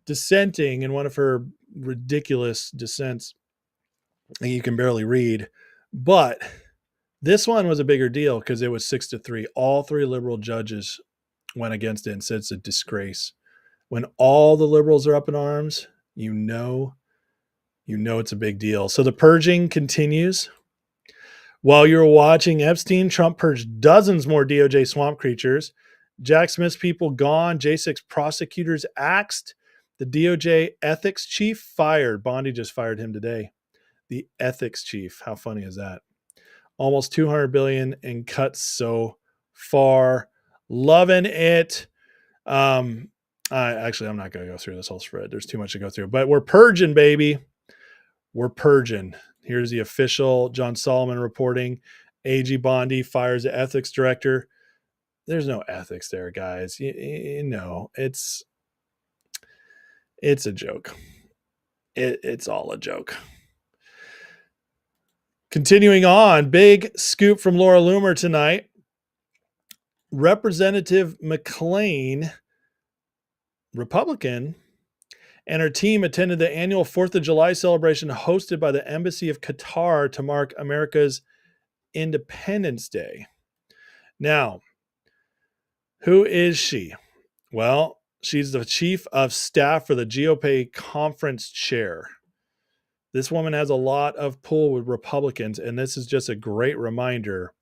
dissenting in one of her ridiculous dissents that you can barely read. But this one was a bigger deal because it was 6-3. All 3 liberal judges went against it and said it's a disgrace. When all the liberals are up in arms, you know it's a big deal. So the purging continues. While you're watching Epstein, Trump purged dozens more DOJ swamp creatures. Jack Smith's people gone. J6 prosecutors axed. The DOJ ethics chief fired. Bondi just fired him today. The ethics chief. How funny is that? Almost 200 billion in cuts so far. Loving it. I'm not going to go through this whole spread. There's too much to go through. But we're purging, baby. We're purging. Here's the official John Solomon reporting. AG Bondi fires the ethics director. There's no ethics there, guys. No, it's a joke. It's all a joke. Continuing on, big scoop from Laura Loomer tonight. Representative McClain, Republican, and her team attended the annual 4th of July celebration hosted by the Embassy of Qatar to mark America's Independence Day. Now, who is she? Well, she's the chief of staff for the GOP conference chair. This woman has a lot of pull with Republicans, and this is just a great reminder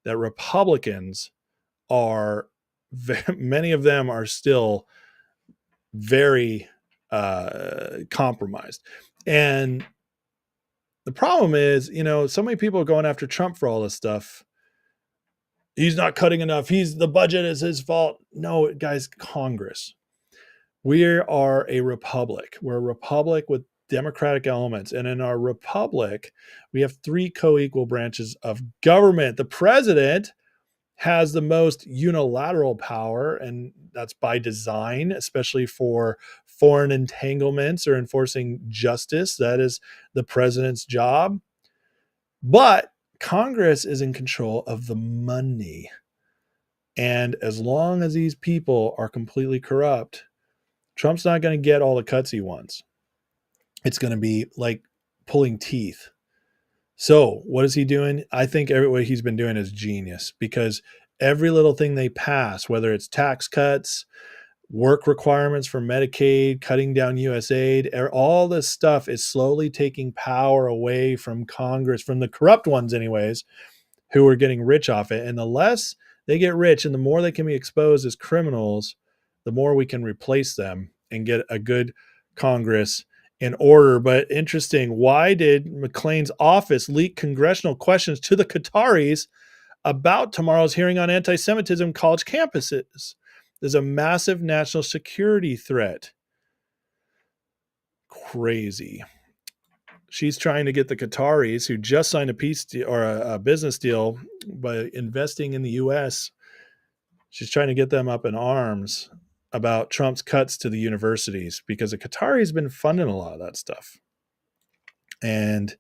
that Republicans are, many of them are still very compromised. And the problem is, so many people are going after Trump for all this stuff. He's not cutting enough. The budget is his fault. No, guys, Congress. We are a republic. We're a republic with democratic elements. And in our republic, we have 3 co-equal branches of government. The president has the most unilateral power, and that's by design, especially for foreign entanglements or enforcing justice. That is the president's job. But Congress is in control of the money. And as long as these people are completely corrupt, Trump's not going to get all the cuts he wants. It's going to be like pulling teeth. So what is he doing? I think what he's been doing is genius, because every little thing they pass, whether it's tax cuts, work requirements for Medicaid, cutting down USAID, all this stuff is slowly taking power away from Congress, from the corrupt ones anyways, who are getting rich off it. And the less they get rich and the more they can be exposed as criminals, the more we can replace them and get a good Congress in order. But interesting, why did McClain's office leak congressional questions to the Qataris about tomorrow's hearing on anti-Semitism college campuses? There's a massive national security threat. Crazy. She's trying to get the Qataris, who just signed a peace deal or a business deal by investing in the U.S., she's trying to get them up in arms about Trump's cuts to the universities, because the Qataris been funding a lot of that stuff. And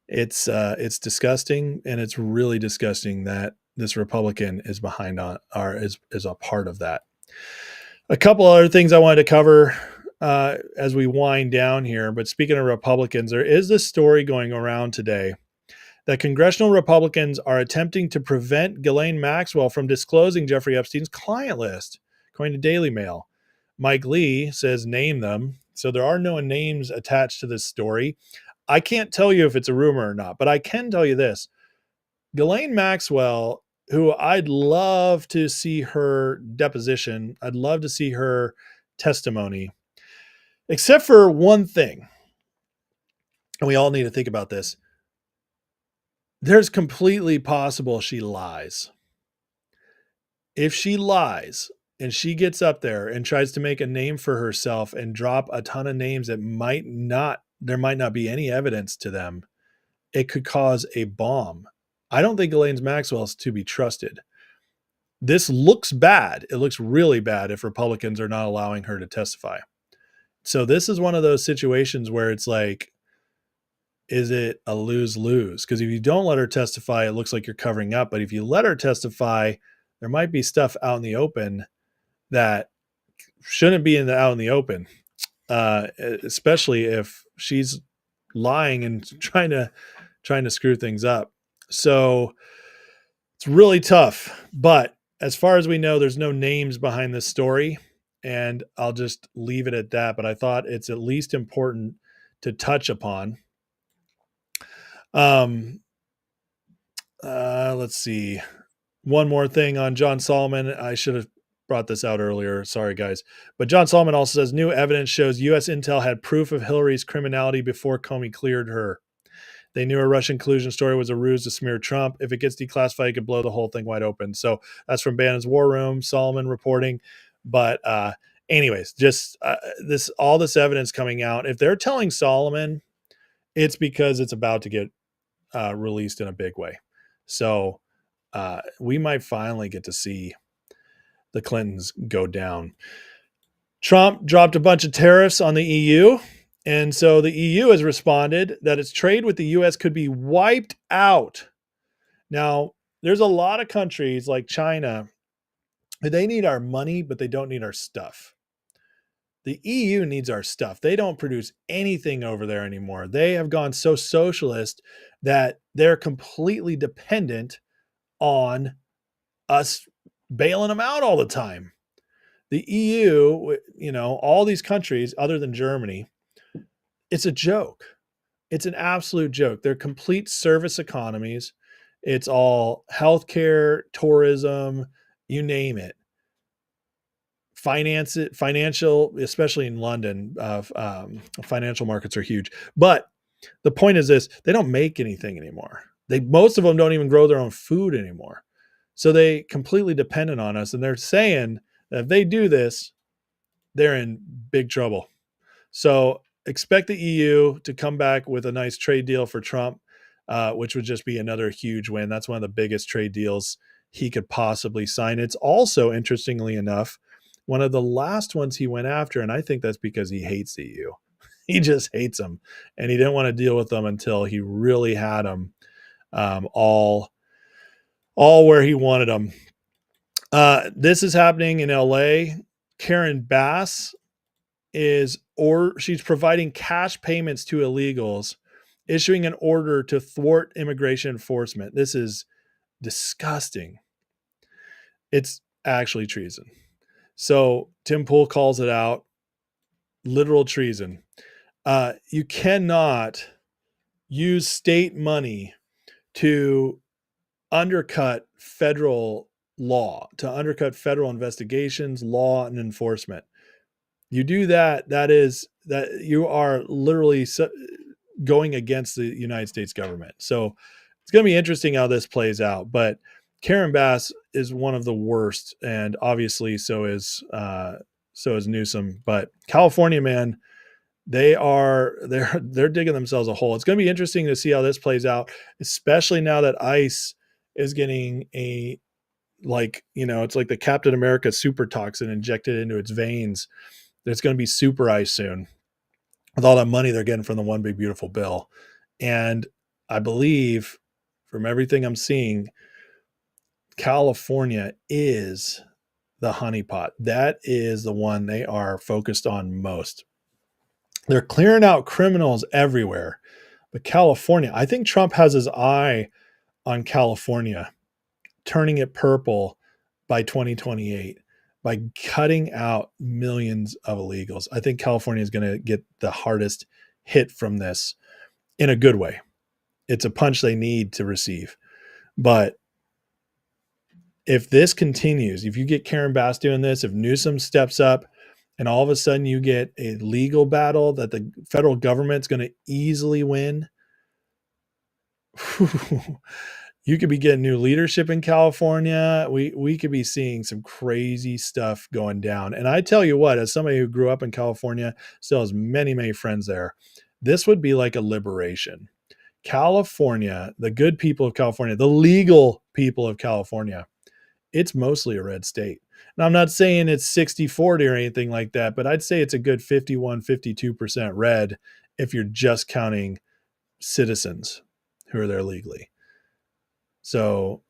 it's disgusting, and it's really disgusting that this Republican is behind on, or is a part of that. A couple other things I wanted to cover as we wind down here. But speaking of Republicans, there is this story going around today that congressional Republicans are attempting to prevent Ghislaine Maxwell from disclosing Jeffrey Epstein's client list, according to Daily Mail. Mike Lee says name them. So there are no names attached to this story. I can't tell you if it's a rumor or not, but I can tell you this. Ghislaine Maxwell, who I'd love to see her deposition, I'd love to see her testimony, except for one thing. And we all need to think about this. There's completely possible she lies. If she lies and she gets up there and tries to make a name for herself and drop a ton of names that there might not be any evidence to them, it could cause a bomb. I don't think Ghislaine Maxwell is to be trusted. This looks bad. It looks really bad if Republicans are not allowing her to testify. So this is one of those situations where it's like, is it a lose-lose? Because if you don't let her testify, it looks like you're covering up. But if you let her testify, there might be stuff out in the open that shouldn't be out in the open, especially if she's lying and trying to screw things up. So it's really tough. But as far as we know, there's no names behind this story, and I'll just leave it at that. But I thought it's at least important to touch upon. let's see. One more thing on John Solomon. I should have brought this out earlier. Sorry, guys. But John Solomon also says new evidence shows U.S. intel had proof of Hillary's criminality before Comey cleared her. They knew a Russian collusion story was a ruse to smear Trump. If it gets declassified, it could blow the whole thing wide open. So that's from Bannon's War Room, Solomon reporting. But anyways, just all this evidence coming out. If they're telling Solomon, it's because it's about to get released in a big way. So we might finally get to see the Clintons go down. Trump dropped a bunch of tariffs on the EU. And so the EU has responded that its trade with the US could be wiped out. Now, there's a lot of countries like China, they need our money, but they don't need our stuff. The EU needs our stuff. They don't produce anything over there anymore. They have gone so socialist that they're completely dependent on us bailing them out all the time. The EU, all these countries other than Germany, it's a joke. It's an absolute joke. They're complete service economies. It's all healthcare, tourism, you name it. Financial, especially in London, financial markets are huge. But the point is this: they don't make anything anymore. Most of them don't even grow their own food anymore. So they completely dependent on us. And they're saying that if they do this, they're in big trouble. So expect the EU to come back with a nice trade deal for Trump, which would just be another huge win. That's one of the biggest trade deals he could possibly sign. It's also, interestingly enough, one of the last ones he went after, and I think that's because he hates the EU. He just hates them, and he didn't want to deal with them until he really had them all where he wanted them. This is happening in LA. Karen Bass she's providing cash payments to illegals, issuing an order to thwart immigration enforcement. This is disgusting. It's actually treason. So Tim Pool calls it out, literal treason. You cannot use state money to undercut federal law, to undercut federal investigations, law, and enforcement. You do that, that you are literally going against the United States government. So it's going to be interesting how this plays out. But Karen Bass is one of the worst, and obviously so is Newsom. But California, man, they're digging themselves a hole. It's going to be interesting to see how this plays out, especially now that ICE is getting it's like the Captain America super toxin injected into its veins. There's going to be super ICE soon with all that money they're getting from the One Big Beautiful Bill. And I believe from everything I'm seeing, California is the honeypot. That is the one they are focused on most. They're clearing out criminals everywhere. But California, I think Trump has his eye on California, turning it purple by 2028 by cutting out millions of illegals. I think California is going to get the hardest hit from this in a good way. It's a punch they need to receive. But if this continues, if you get Karen Bass doing this, if Newsom steps up and all of a sudden you get a legal battle that the federal government's going to easily win, you could be getting new leadership in California. We could be seeing some crazy stuff going down. And I tell you what, as somebody who grew up in California, still has many, many friends there, this would be like a liberation. California, the good people of California, the legal people of California, it's mostly a red state. And I'm not saying it's 60-40 or anything like that, but I'd say it's a good 51-52% red if you're just counting citizens who are there legally. So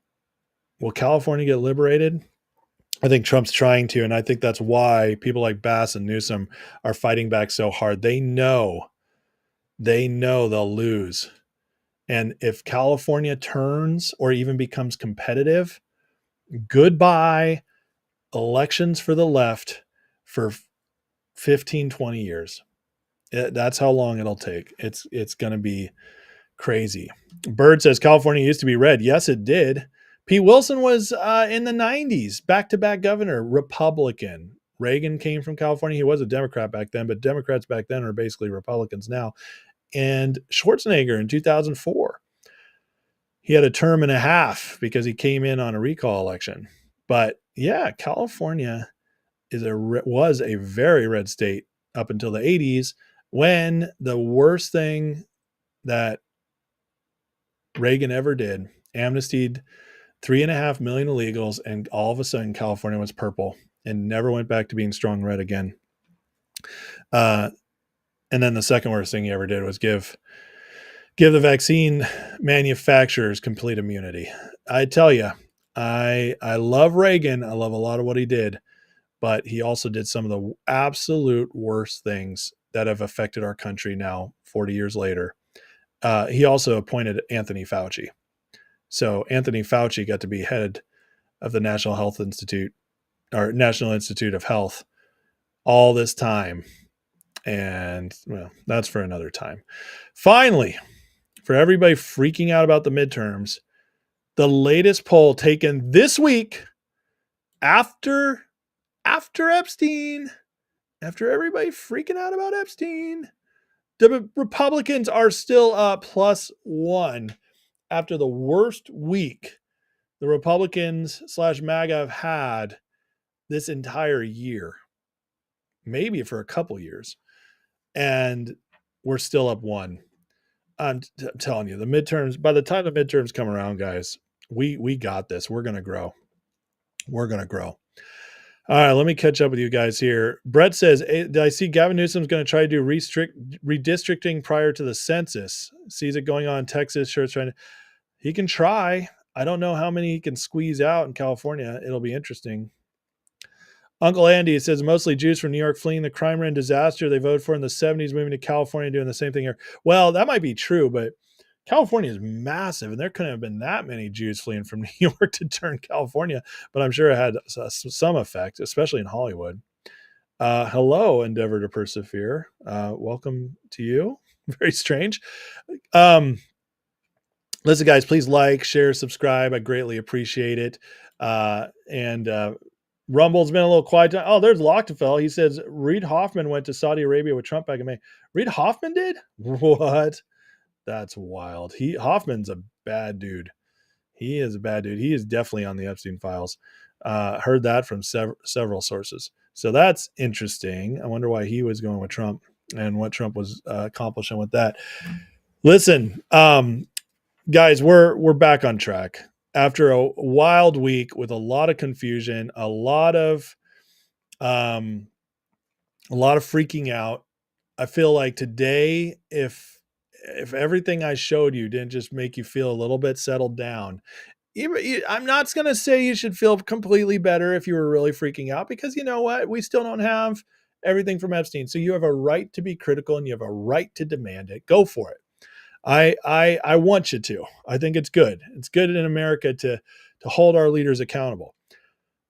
will California get liberated? I think Trump's trying to, and I think that's why people like Bass and Newsom are fighting back so hard. They know they'll lose. And if California turns or even becomes competitive, goodbye elections for the left for 15, 20 years. That's how long it'll take. It's going to be Crazy. Bird says California used to be red. Yes, it did. Pete Wilson was in the 90s, back-to-back governor, Republican. Reagan came from California. He was a Democrat back then, but Democrats back then are basically Republicans now. And Schwarzenegger in 2004, he had a term and a half because he came in on a recall election. But yeah, California was a very red state up until the 80s, when the worst thing that Reagan ever did, amnestied 3.5 million illegals, and all of a sudden California was purple and never went back to being strong red again. And then the second worst thing he ever did was give the vaccine manufacturers complete immunity. I tell you, I love Reagan. I love a lot of what he did, but he also did some of the absolute worst things that have affected our country now, 40 years later. He also appointed Anthony Fauci. So Anthony Fauci got to be head of the National Health Institute, or National Institute of Health, all this time. And well, that's for another time. Finally, for everybody freaking out about the midterms, the latest poll taken this week after Epstein, after everybody freaking out about Epstein, the Republicans are still up +1 after the worst week the Republicans / MAGA have had this entire year, maybe for a couple years. And we're still up 1. I'm telling you, the midterms, by the time the midterms come around, guys, we got this. We're going to grow. We're going to grow. All right, let me catch up with you guys here. Brett says, I see Gavin Newsom's going to try to do redistricting prior to the census. Sees it going on in Texas. Sure, it's trying to. He can try. I don't know how many he can squeeze out in California. It'll be interesting. Uncle Andy says, mostly Jews from New York fleeing the crime-ridden disaster they voted for in the 70s, moving to California, doing the same thing here. Well, that might be true, but California is massive, and there couldn't have been that many Jews fleeing from New York to turn California, but I'm sure it had some effect, especially in Hollywood. Hello, Endeavor to Persevere. Welcome to you. Very strange. Listen, guys, please like, share, subscribe. I greatly appreciate it. Rumble's been a little quiet. Oh, there's Lochtefel. He says Reid Hoffman went to Saudi Arabia with Trump back in May. Reid Hoffman did? What? That's wild. Hoffman's a bad dude. He is a bad dude. He is definitely on the Epstein files. Heard that from several sources. So that's interesting. I wonder why he was going with Trump and what Trump was accomplishing with that. Listen, guys, we're back on track after a wild week with a lot of confusion, a lot of freaking out. I feel like today, if everything I showed you didn't just make you feel a little bit settled down, I'm not going to say you should feel completely better if you were really freaking out, because you know what? We still don't have everything from Epstein. So you have a right to be critical and you have a right to demand it. Go for it. I want you to. I think it's good. It's good in America to hold our leaders accountable.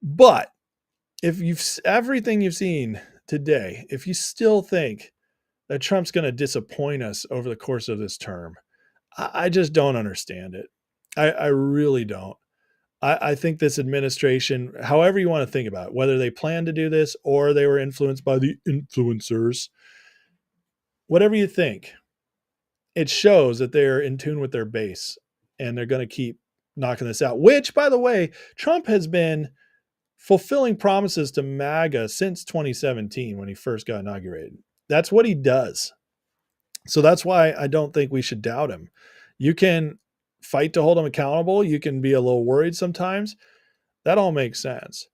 But if everything you've seen today, if you still think that Trump's going to disappoint us over the course of this term, I just don't understand it. I really don't. I think this administration, however you want to think about it, whether they planned to do this or they were influenced by the influencers, whatever you think, it shows that they're in tune with their base and they're going to keep knocking this out, which, by the way, Trump has been fulfilling promises to MAGA since 2017 when he first got inaugurated. That's what he does. So that's why I don't think we should doubt him. You can fight to hold him accountable. You can be a little worried sometimes. That all makes sense.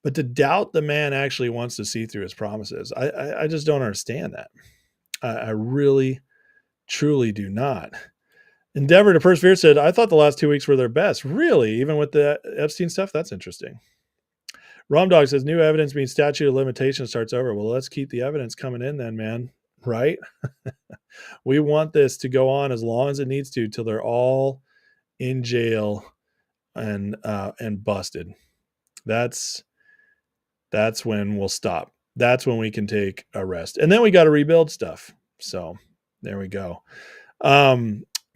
But to doubt the man actually wants to see through his promises, I just don't understand that. I really, truly do not. Endeavor to Persevere said, I thought the last 2 weeks were their best. Really? Even with the Epstein stuff? That's interesting. Romdog says, new evidence means statute of limitations starts over. Well, let's keep the evidence coming in then, man. Right? We want this to go on as long as it needs to till they're all in jail and busted. That's when we'll stop. That's when we can take a rest. And then we got to rebuild stuff. So there we go.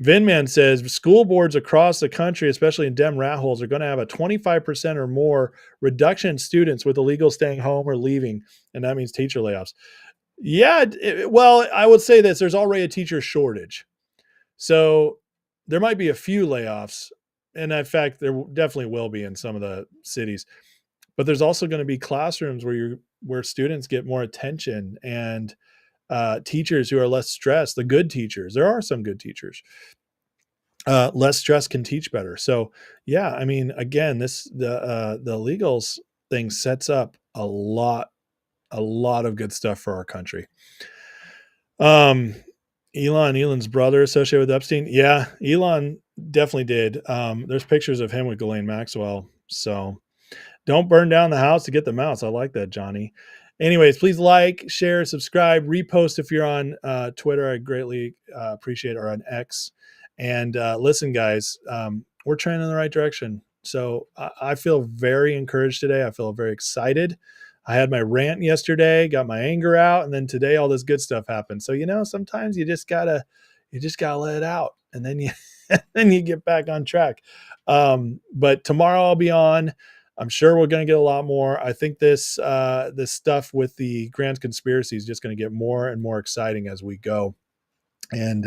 Vinman says school boards across the country, especially in Dem rat holes, are going to have a 25% or more reduction in students with illegal staying home or leaving. And that means teacher layoffs. Yeah. Well, I would say this, there's already a teacher shortage. So there might be a few layoffs. And in fact, there definitely will be in some of the cities, but there's also going to be classrooms where students get more attention and teachers who are less stressed, the good teachers. There are some good teachers. Less stress can teach better. So yeah, I mean, again, the illegals thing sets up a lot of good stuff for our country. Elon's brother associated with Epstein. Yeah, Elon definitely did. There's pictures of him with Ghislaine Maxwell. So don't burn down the house to get the mouse. I like that, Johnny. Anyways, please like, share, subscribe, repost if you're on Twitter. I greatly appreciate it, or on X. And listen, guys, we're trending in the right direction. So I feel very encouraged today. I feel very excited. I had my rant yesterday, got my anger out, and then today all this good stuff happened. So sometimes you just gotta let it out, and then you get back on track. But tomorrow I'll be on. I'm sure we're going to get a lot more. I think this stuff with the grand conspiracy is just going to get more and more exciting as we go. And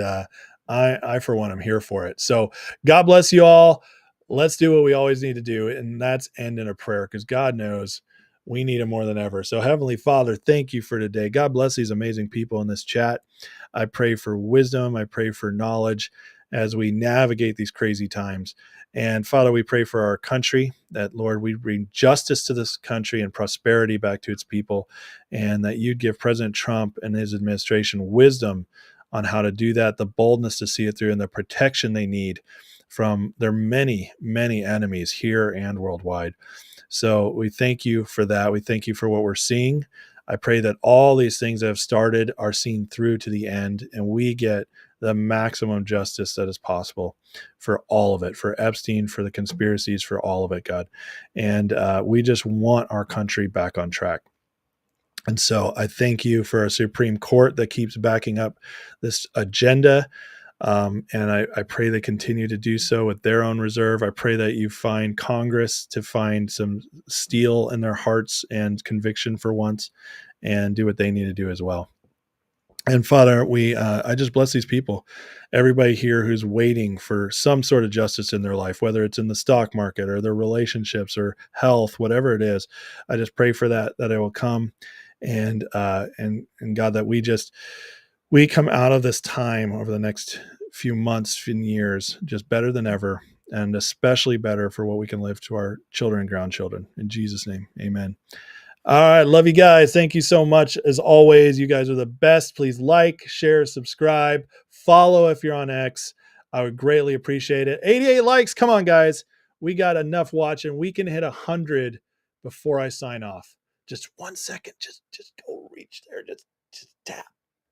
I for one, I'm here for it. So God bless you all. Let's do what we always need to do, and that's end in a prayer, because God knows we need it more than ever. So Heavenly Father, thank you for today. God bless these amazing people in this chat. I pray for wisdom. I pray for knowledge as we navigate these crazy times. And Father, we pray for our country, that, Lord, we bring justice to this country and prosperity back to its people, and that you'd give President Trump and his administration wisdom on how to do that, the boldness to see it through, and the protection they need from their many, many enemies here and worldwide. So we thank you for that. We thank you for what we're seeing. I pray that all these things that have started are seen through to the end, and we get the maximum justice that is possible for all of it, for Epstein, for the conspiracies, for all of it, God. And we just want our country back on track. And so I thank you for a Supreme Court that keeps backing up this agenda. And I pray they continue to do so with their own reserve. I pray that you find Congress to find some steel in their hearts and conviction for once, and do what they need to do as well. And Father, I just bless these people, everybody here who's waiting for some sort of justice in their life, whether it's in the stock market or their relationships or health, whatever it is. I just pray for that it will come. And God, that we come out of this time over the next few months and years just better than ever, and especially better for what we can live to our children and grandchildren. In Jesus' name, amen. All right, love you guys. Thank you so much. As always, you guys are the best. Please like, share, subscribe, follow if you're on X. I would greatly appreciate it. 88 likes. Come on, guys. We got enough watching. We can hit 100 before I sign off. Just 1 second. Just go reach there. Just tap,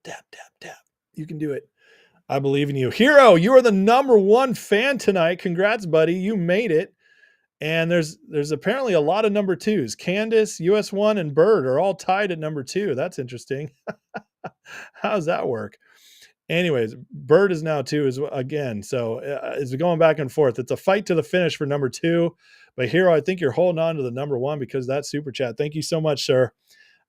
tap, tap, tap. You can do it. I believe in you. Hero, you are the #1 fan tonight. Congrats, buddy. You made it. And there's apparently a lot of number 2s. Candace, US1, and Bird are all tied at #2. That's interesting. How does that work? Anyways, Bird is now 2 again. So it's going back and forth. It's a fight to the finish for #2. But Hero, I think you're holding on to the #1 because of that super chat. Thank you so much, sir.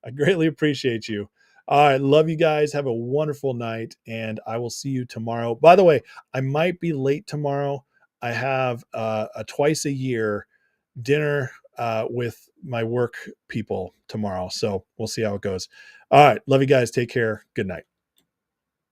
I greatly appreciate you. All right. Love you guys. Have a wonderful night, and I will see you tomorrow. By the way, I might be late tomorrow. I have a twice a year dinner with my work people tomorrow. So we'll see how it goes. All right. Love you guys. Take care. Good night.